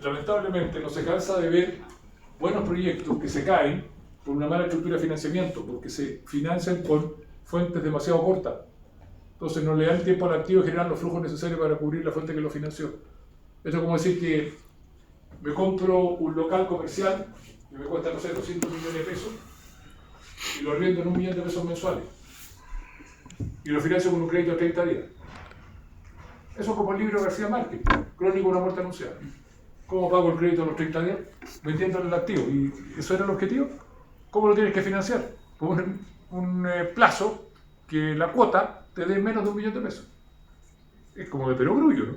lamentablemente, no se cansa de ver buenos proyectos que se caen por una mala estructura de financiamiento, porque se financian con fuentes demasiado cortas. Entonces no le dan tiempo al activo de generar los flujos necesarios para cubrir la fuente que lo financió. Esto es como decir que me compro un local comercial que me cuesta, no sé, 200 millones de pesos y lo arriendo en 1 millón de pesos mensuales y lo financio con un crédito a 30 días. Eso es como el libro de García Márquez, Crónica de una muerte anunciada. ¿Cómo pago el crédito a los 30 días? Vendiéndole el activo. ¿Y eso era el objetivo? ¿Cómo lo tienes que financiar? Con un plazo que la cuota te dé menos de 1 millón de pesos. Es como de perogrullo, ¿no?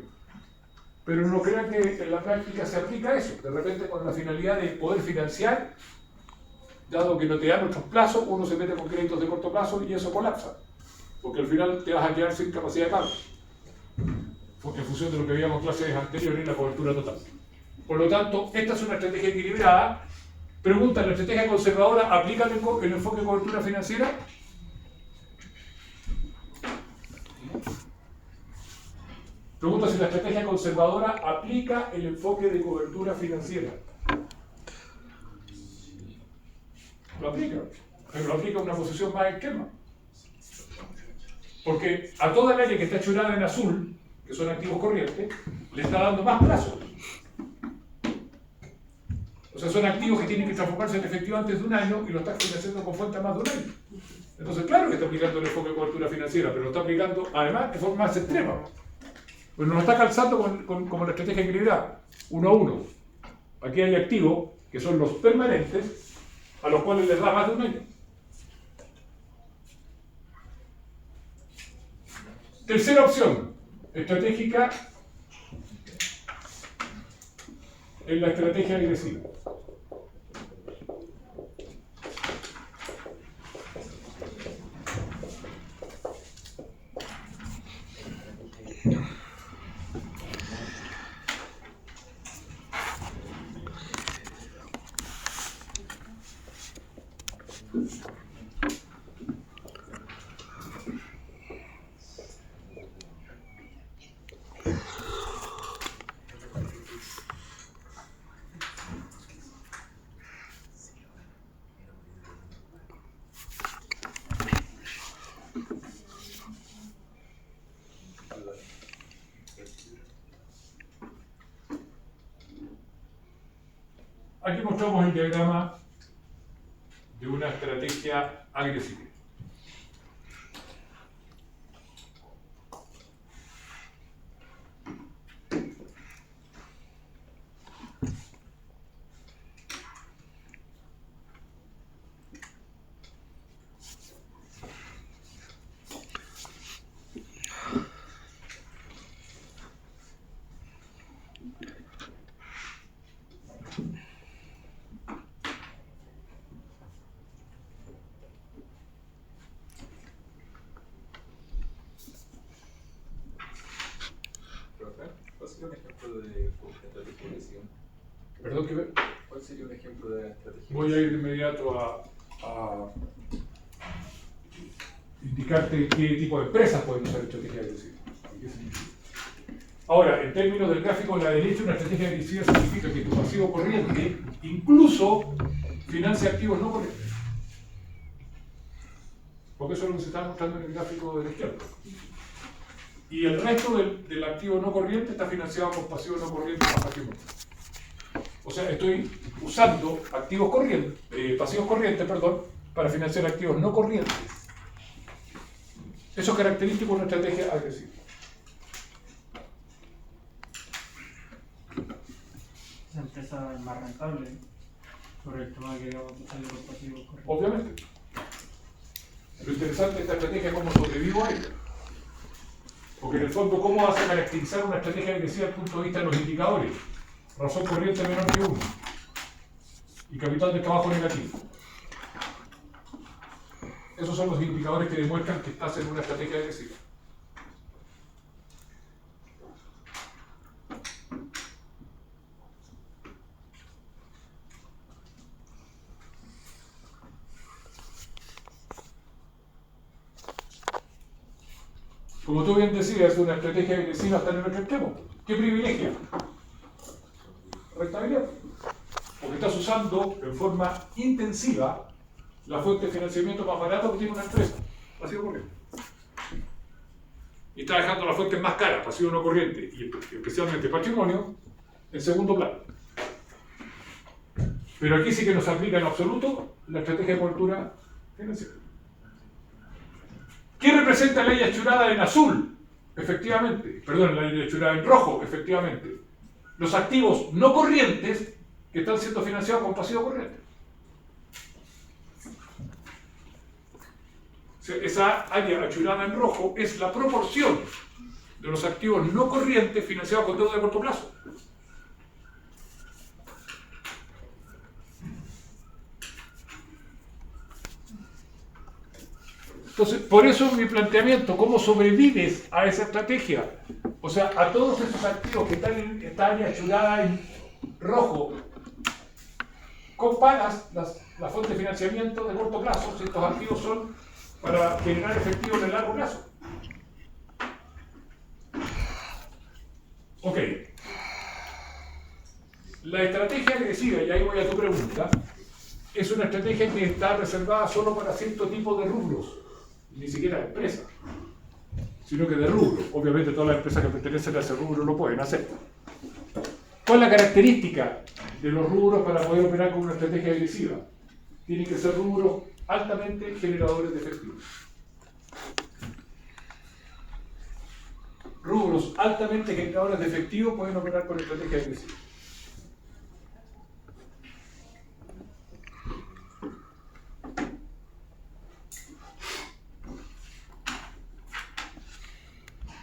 pero no crean que en la práctica se aplica eso. De repente con la finalidad de poder financiar, dado que no te dan otros plazos, uno se mete con créditos de corto plazo y eso colapsa. Porque al final te vas a quedar sin capacidad de pago. En función de lo que veíamos en clases anteriores en la cobertura total. Por lo tanto, esta es una estrategia equilibrada. Pregunta, ¿la estrategia conservadora aplica el enfoque de cobertura financiera? Pregunta si la estrategia conservadora aplica el enfoque de cobertura financiera. Lo aplica, pero lo aplica a una posición más extrema. Porque a toda el área que está churada en azul, que son activos corrientes, le está dando más plazo. O sea, son activos que tienen que transformarse en efectivo antes de un año y lo está financiando con fuente a más de un año. Entonces, claro que está aplicando el enfoque de cobertura financiera, pero lo está aplicando además de forma más extrema. Pues nos está calzando como la estrategia equilibrada, 1 a 1. Aquí hay activos que son los permanentes, a los cuales les da más de un año. Tercera opción, estratégica en la estrategia agresiva. Aquí mostramos el diagrama de una estrategia agresiva. ¿Cuál sería un ejemplo de estrategia agresiva? Perdón, que ¿Cuál sería un ejemplo de estrategia voy a ir de inmediato a indicarte qué tipo de empresas pueden usar estrategia agresiva. ¿Qué significa? Ahora, en términos del gráfico de la derecha, una estrategia agresiva significa que tu pasivo corriente incluso financia activos no corrientes. Porque eso es lo que se está mostrando en el gráfico de la izquierda. Y el resto del activo no corriente está financiado con pasivos no corrientes más patrimonio. O sea, estoy usando activos corrientes, pasivos corrientes, perdón, para financiar activos no corrientes. Eso es característico de una estrategia agresiva. Esa empresa es más rentable por el tema que digamos que sale los pasivos corrientes. Obviamente. Lo interesante de esta estrategia es cómo sobrevivo a ella. Porque en el fondo, ¿cómo vas a caracterizar una estrategia agresiva desde el punto de vista de los indicadores? Razón corriente menor que 1. Y capital de trabajo negativo. Esos son los indicadores que demuestran que estás en una estrategia agresiva. Como tú bien decías, una estrategia agresiva está en el otro extremo. ¿Qué privilegia? Rentabilidad. Porque estás usando en forma intensiva la fuente de financiamiento más barata que tiene una empresa, pasivo corriente. Y está dejando las fuentes más caras, pasivo no corriente, y especialmente patrimonio, en segundo plano. Pero aquí sí que nos aplica en absoluto la estrategia de cobertura financiera. ¿Qué representa la ley achurada en azul? Efectivamente, perdón, la ley achurada en rojo, efectivamente. Los activos no corrientes que están siendo financiados con pasivo corriente. O sea, esa área achurada en rojo es la proporción de los activos no corrientes financiados con deuda de corto plazo. Entonces, por eso mi planteamiento, ¿cómo sobrevives a esa estrategia? O sea, a todos esos activos que están en esta área achurada en rojo, comparas la fuente de financiamiento de corto plazo, si estos activos son para generar efectivo en el largo plazo. Ok. La estrategia agresiva, y ahí voy a tu pregunta, es una estrategia que está reservada solo para cierto tipo de rubros, ni siquiera de empresas, sino que de rubros. Obviamente todas las empresas que pertenecen a ese rubro lo pueden hacer. ¿Cuál es la característica de los rubros para poder operar con una estrategia agresiva? Tienen que ser rubros altamente generadores de efectivo. Rubros altamente generadores de efectivo pueden operar con estrategia agresiva.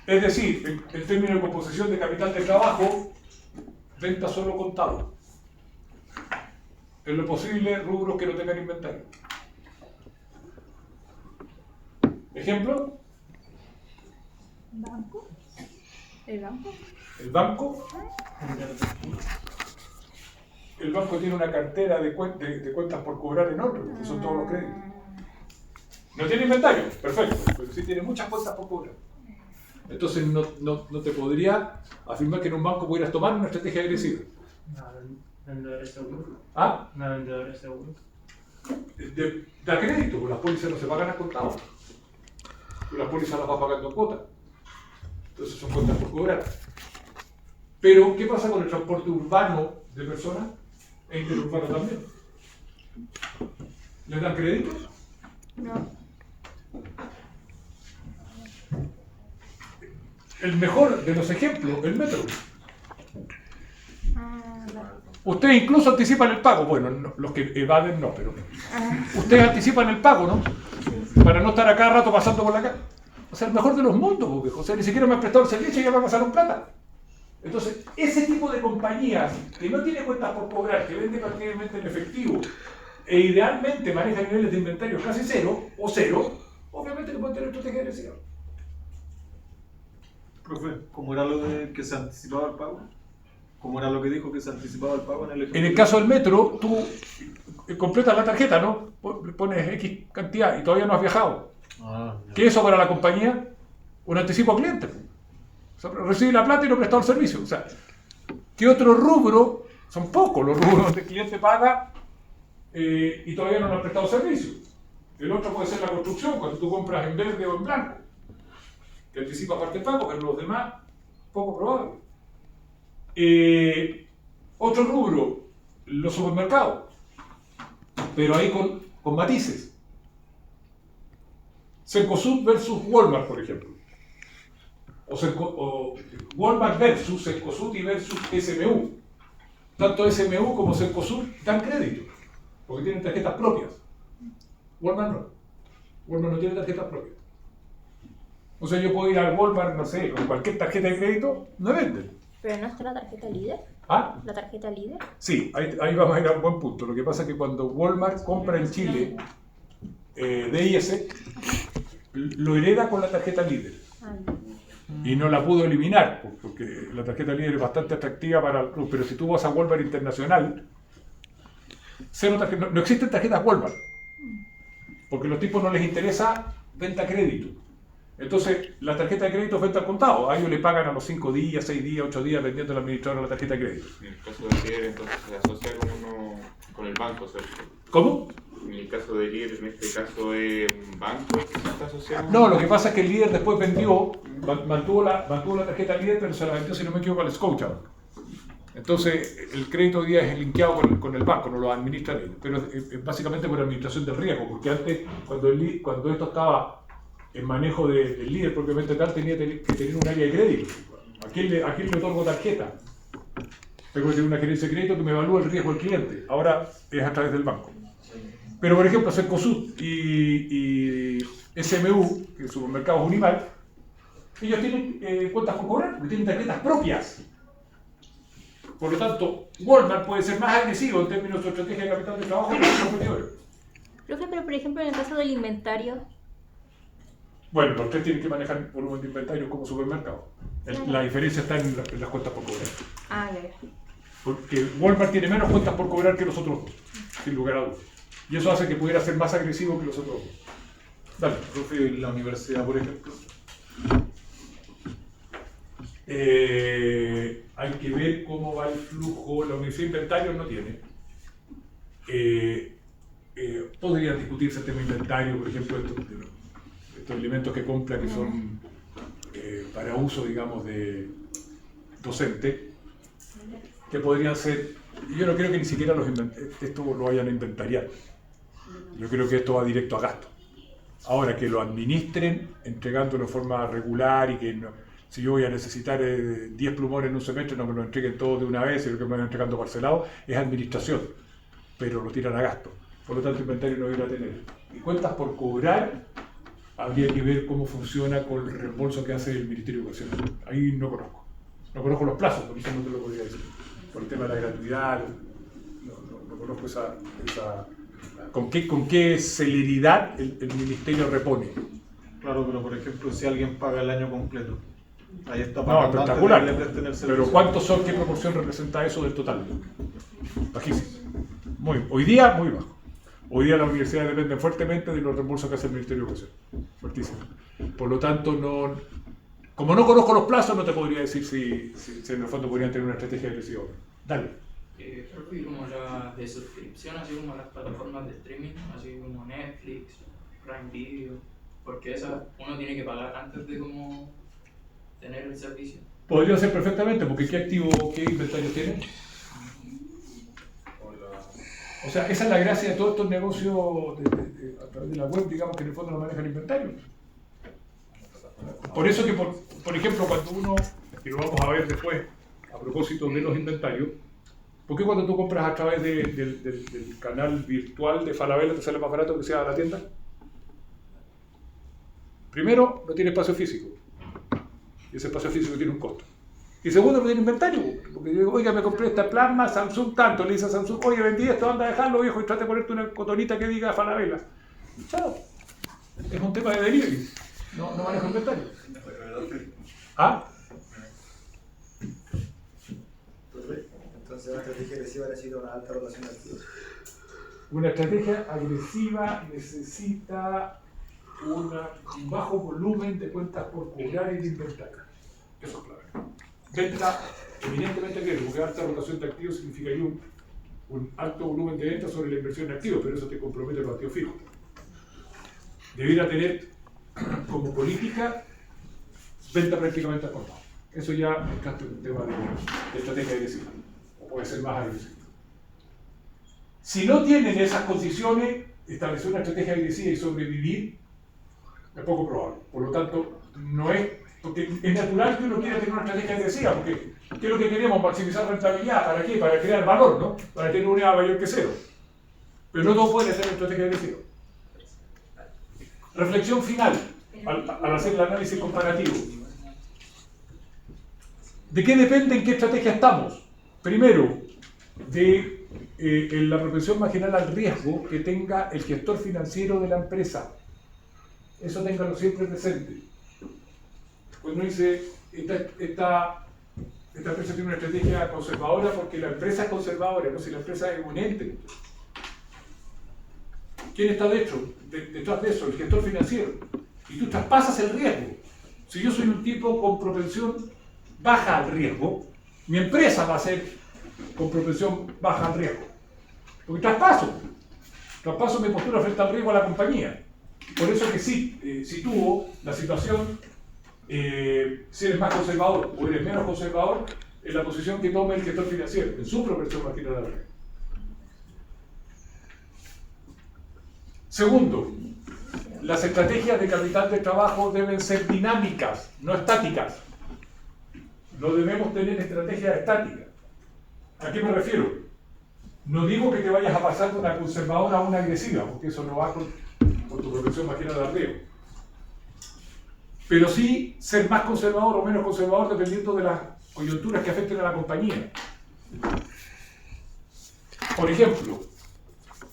Es decir, en términos de composición de capital de trabajo, venta solo contado. En lo posible, rubros que no tengan inventario. ¿Ejemplo? ¿Banco? ¿El banco? El banco. El banco tiene una cartera de cuentas por cobrar enorme, que son todos los créditos. No tiene inventario, perfecto, pero sí tiene muchas cuentas por cobrar. Entonces no te podría afirmar que en un banco pudieras tomar una estrategia agresiva. Vendedores seguros. ¿Ah? No vendedores seguros. Da crédito, pues las pólizas no se pagan a contado. Las pólizas las vas pagando en cuota. Entonces son cuentas por cobrar. Pero, ¿qué pasa con el transporte urbano de personas? E interurbano también. ¿Les dan crédito? No. El mejor de los ejemplos, el metro. Vale. Ustedes incluso anticipan el pago. Bueno, no, los que evaden no, pero ustedes anticipan el pago, ¿no? Para no estar a cada rato pasando por la calle. O sea, el mejor de los mundos, viejo. O sea, ni siquiera me han prestado el servicio y ya me pasaron plata. Entonces, ese tipo de compañías que no tiene cuentas por cobrar, que vende prácticamente en efectivo e idealmente maneja niveles de inventario casi cero o cero, obviamente que pueden tener estrategia agresiva. Profe, ¿cómo era lo de que se anticipaba el pago? ¿Cómo era lo que dijo que se anticipaba el pago en el ejemplo? En el caso del metro, tú completas la tarjeta, ¿no? Pones X cantidad y todavía no has viajado. ¿Qué es eso para la compañía? Un anticipo a cliente. O sea, recibe la plata y no presta el servicio. O sea, ¿qué otro rubro? Son pocos los rubros donde el cliente paga y todavía no le han prestado servicio. El otro puede ser la construcción, cuando tú compras en verde o en blanco, que anticipa parte del pago, pero los demás, poco probable. Otro rubro, los supermercados, pero ahí con matices. Cencosud versus Walmart, por ejemplo. O Walmart versus Cencosud y versus SMU. Tanto SMU como Cencosud dan crédito, porque tienen tarjetas propias. Walmart no. Walmart no tiene tarjetas propias. O sea, yo puedo ir al Walmart, no sé, con cualquier tarjeta de crédito, me venden. ¿Pero no está la tarjeta líder? ¿Ah? ¿La tarjeta líder? Sí, ahí vamos a ir a un buen punto. Lo que pasa es que cuando Walmart compra en Chile DIS, lo hereda con la tarjeta líder. Y no la pudo eliminar, porque la tarjeta líder es bastante atractiva para el club. Pero si tú vas a Walmart Internacional, no existen tarjetas Walmart. Porque a los tipos no les interesa venta a crédito. Entonces, la tarjeta de crédito es venta al contado. A ellos le pagan a los 5 días, 6 días, 8 días, vendiendo al administrador la tarjeta de crédito. En el caso de líder, entonces se asocia con el banco, ¿cierto? ¿Cómo? En el caso de líder, en este caso es un banco que se está asociando. No, lo que pasa es que el líder después vendió, mantuvo la tarjeta líder, pero se la vendió, si no me equivoco, al Scotiabank. Entonces, el crédito hoy día es linkeado con el banco, no lo administra él. Pero es básicamente por administración del riesgo, porque antes, cuando esto estaba en manejo del líder propiamente tal, tenía que tener un área de crédito. ¿A quién le otorgo tarjeta? Tengo que tener una gerencia de crédito que me evalúe el riesgo del cliente. Ahora es a través del banco. Pero, por ejemplo, Cencosud y SMU, que es Supermercados Unimark, Ellos tienen cuentas por cobrar, porque tienen tarjetas propias. Por lo tanto, Walmart puede ser más agresivo en términos de su estrategia de capital de trabajo que los competidores. Profe, pero por ejemplo en el caso del inventario, Bueno, los tres tienen que manejar volumen de inventario como supermercado. La diferencia está en las cuentas por cobrar. ya. Porque Walmart tiene menos cuentas por cobrar que los otros dos, sin lugar a dudas. Y eso hace que pudiera ser más agresivo que los otros dos. Dale. Profe, la universidad, por ejemplo. Hay que ver cómo va el flujo. La universidad de inventario no tiene. Podrían discutirse el tema de inventario, por ejemplo, estos elementos que compra que son para uso, digamos, de docente, que podrían ser. Yo no creo que ni siquiera esto lo vayan a inventariar. Yo creo que esto va directo a gasto. Ahora, que lo administren entregándolo de forma regular y que si yo voy a necesitar 10 plumones en un semestre, no me lo entreguen todos de una vez, sino que me van entregando parcelado, es administración, pero lo tiran a gasto. Por lo tanto, inventario no debería tener. Y cuentas por cobrar, habría que ver cómo funciona con el reembolso que hace el Ministerio de Educación. Ahí no conozco. No conozco los plazos, por eso no te lo podría decir. Por el tema de la gratuidad, no conozco esa ¿con qué celeridad el Ministerio repone? Claro, pero por ejemplo, si alguien paga el año completo, ahí está No, pagando antes de espectacular. que le presten el servicio. Pero ¿cuántos son? ¿Qué proporción representa eso del total? Bajísimo. Hoy día, muy bajo. Hoy día las universidades dependen fuertemente de los reembolsos que hace el Ministerio de Educación. Fuertísimo. Por lo tanto, como no conozco los plazos, no te podría decir si en el fondo podrían tener una estrategia agresiva. Dale. Profe, como la de suscripción, así como las plataformas de streaming, así como Netflix, Prime Video, porque esa uno tiene que pagar antes de como tener el servicio. Podría ser perfectamente, porque ¿qué inventario tiene? O sea, esa es la gracia de todos estos negocios a través de la web, digamos, que en el fondo no manejan inventario. Por eso que, por ejemplo, cuando uno, y lo vamos a ver después, a propósito de los inventarios, ¿por qué cuando tú compras a través del canal virtual de Falabella te sale más barato que sea a la tienda? Primero, no tiene espacio físico. Y ese espacio físico tiene un costo. Y segundo, no tiene inventario. Porque yo digo, oiga, me compré esta plasma, Samsung tanto. Le dice a Samsung, oye, vendí esto, anda a dejarlo, viejo, y trate de ponerte una cotonita que diga Falabella. Y chao. Es un tema de delivery. No manejo inventario. ¿Ah? Entonces la estrategia agresiva necesita una alta rotación de activos. Una estrategia agresiva necesita un bajo volumen de cuentas por cobrar y de inventario. Eso es clave. Venta, evidentemente que porque alta rotación de activos significaría un alto volumen de venta sobre la inversión en activos, pero eso te compromete los activos fijos. Debiera tener como política venta prácticamente al contado. Eso ya entraste en un tema de estrategia agresiva, o puede ser más agresiva. Si no tienen esas condiciones, establecer una estrategia agresiva y sobrevivir es poco probable. Por lo tanto, no es, porque es natural que uno quiera tener una estrategia agresiva, porque ¿qué es lo que queremos? Maximizar rentabilidad. ¿Para qué? Para crear valor, ¿no? Para tener una unidad mayor que cero. Pero no todo puede ser una estrategia agresiva. Reflexión final, al hacer el análisis comparativo. ¿De qué depende en qué estrategia estamos? Primero, de la propensión marginal al riesgo que tenga el gestor financiero de la empresa. Eso ténganlo siempre presente. Cuando dice, esta empresa tiene una estrategia conservadora porque la empresa es conservadora, no si la empresa es un ente. ¿Quién está detrás de eso? El gestor financiero. Y tú traspasas el riesgo. Si yo soy un tipo con propensión baja al riesgo, mi empresa va a ser con propensión baja al riesgo. Porque traspaso mi postura frente al riesgo a la compañía. Por eso que sí, sitúo la situación, si eres más conservador o eres menos conservador, en la posición que tome el gestor financiero, en su propensión marginal al riesgo. Segundo, las estrategias de capital de trabajo deben ser dinámicas, no estáticas. No debemos tener estrategias estáticas. ¿A qué me refiero? No digo que te vayas a pasar de una conservadora a una agresiva, porque eso no va con tu propensión marginal al riesgo. pero sí ser más conservador o menos conservador dependiendo de las coyunturas que afecten a la compañía. Por ejemplo,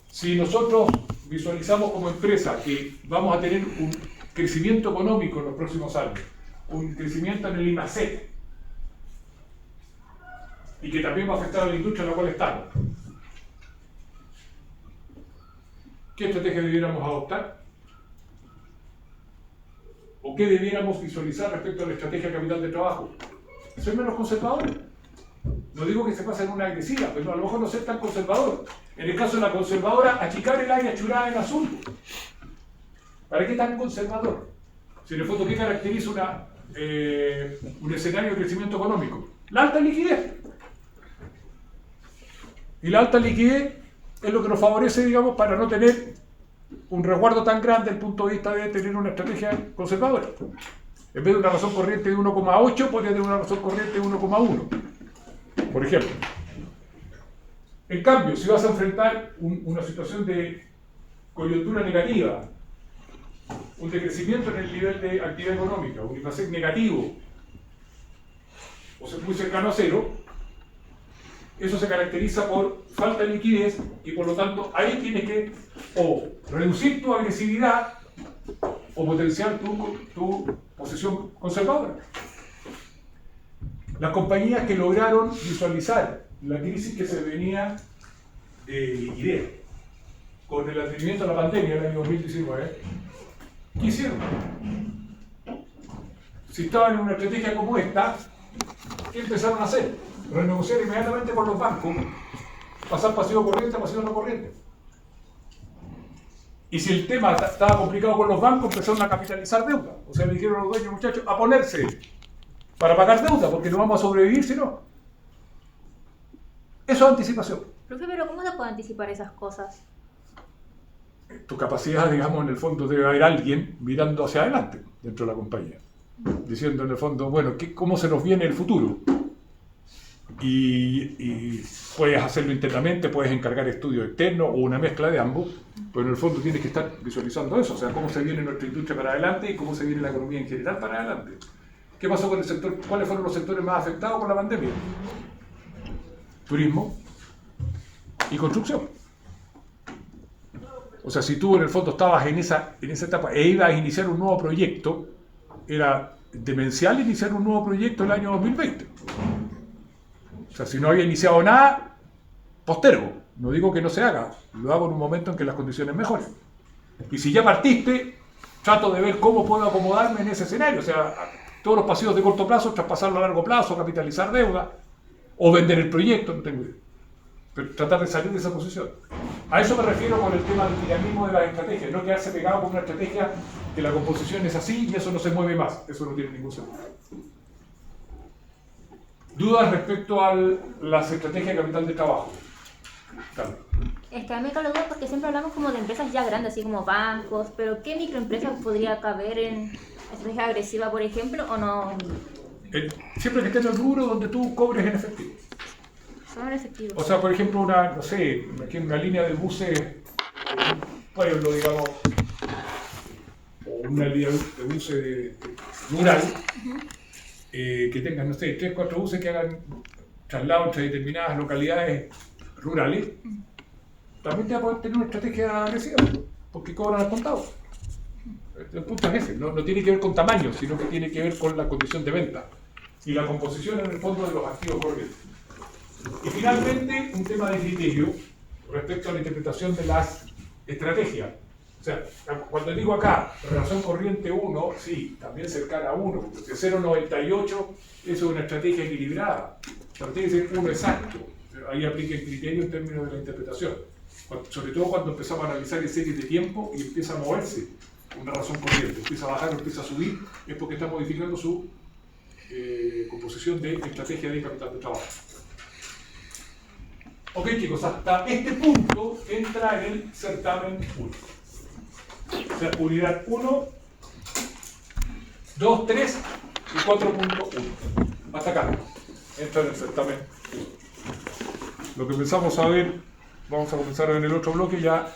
si nosotros visualizamos como empresa que vamos a tener un crecimiento económico en los próximos años, un crecimiento en el IMACET, y que también va a afectar a la industria en la cual estamos, ¿qué estrategia debiéramos adoptar? ¿O qué debiéramos visualizar respecto a la estrategia de capital de trabajo? ¿Ser menos conservador? No digo que se pase en una agresiva, pero a lo mejor no ser tan conservador. En el caso de la conservadora, achicar el área churada en azul. ¿Para qué tan conservador? Si en el fondo, ¿qué caracteriza un escenario de crecimiento económico? La alta liquidez. Y la alta liquidez es lo que nos favorece, digamos, para no tener un resguardo tan grande desde el punto de vista de tener una estrategia conservadora. En vez de una razón corriente de 1,8, podría tener una razón corriente de 1,1, por ejemplo. En cambio, si vas a enfrentar una situación de coyuntura negativa, un decrecimiento en el nivel de actividad económica, un IMACET negativo, o ser muy cercano a cero, eso se caracteriza por falta de liquidez y por lo tanto ahí tienes que o reducir tu agresividad o potenciar tu posición conservadora. Las compañías que lograron visualizar la crisis que se venía de liquidez con el advenimiento de la pandemia del año 2019, ¿qué hicieron? Si estaban en una estrategia como esta, ¿qué empezaron a hacer? Renegociar inmediatamente con los bancos, pasar pasivo corriente a pasivo no corriente. Y si el tema estaba complicado con los bancos, empezaron a capitalizar deuda. O sea, le dijeron a los dueños, muchachos, a ponerse para pagar deuda, porque no vamos a sobrevivir si no. Eso es anticipación. Profe, pero ¿cómo se puede anticipar esas cosas? Tu capacidad, digamos, en el fondo debe haber alguien mirando hacia adelante dentro de la compañía, diciendo en el fondo, bueno, ¿cómo se nos viene el futuro? Y puedes hacerlo internamente, puedes encargar estudios externos o una mezcla de ambos, pero en el fondo tienes que estar visualizando eso, o sea, cómo se viene nuestra industria para adelante y cómo se viene la economía en general para adelante. ¿Qué pasó con el sector? ¿Cuáles fueron los sectores más afectados por la pandemia? Turismo y construcción. O sea, si tú en el fondo estabas en esa etapa e ibas a iniciar un nuevo proyecto, era demencial iniciar un nuevo proyecto el año 2020. O sea, si no había iniciado nada, postergo. No digo que no se haga, lo hago en un momento en que las condiciones mejoren. Y si ya partiste, trato de ver cómo puedo acomodarme en ese escenario. O sea, todos los pasivos de corto plazo, traspasarlo a largo plazo, capitalizar deuda, o vender el proyecto, no tengo idea. Pero tratar de salir de esa posición. A eso me refiero con el tema del dinamismo de las estrategias, no quedarse pegado con una estrategia que la composición es así y eso no se mueve más. Eso no tiene ningún sentido. ¿Dudas respecto a las estrategias de capital de trabajo? Claro. Es que a mí me cae la duda porque siempre hablamos como de empresas ya grandes, así como bancos, pero ¿qué microempresas podría caber en estrategia agresiva, por ejemplo, o no? Siempre que esté en el rubro donde tú cobres en efectivo. Son efectivos. O sea, por ejemplo, no sé, aquí una línea de buses, un pueblo, digamos, o una línea de buses rural, que tengan, no sé, 3 o 4 buses que hagan traslado entre determinadas localidades rurales, también te va a poder tener una estrategia agresiva, porque cobran al contado. El punto es ese, no tiene que ver con tamaño, sino que tiene que ver con la condición de venta y la composición en el fondo de los activos corrientes. Y finalmente, un tema de criterio respecto a la interpretación de las estrategias. O sea, cuando digo acá, relación corriente 1, sí, también cercana a 1, porque 0,98 es una estrategia equilibrada. O sea, tiene que ser 1 exacto. Ahí aplica el criterio en términos de la interpretación. Sobre todo cuando empezamos a analizar en series de tiempo y empieza a moverse una razón corriente, empieza a bajar o empieza a subir, es porque está modificando su composición de estrategia de capital de trabajo. Ok, chicos, hasta este punto entra en el certamen 1. O sea, unidad 1, 2, 3 y 4.1. Hasta acá entra en el certamen 1. Lo que empezamos a ver, vamos a comenzar en el otro bloque ya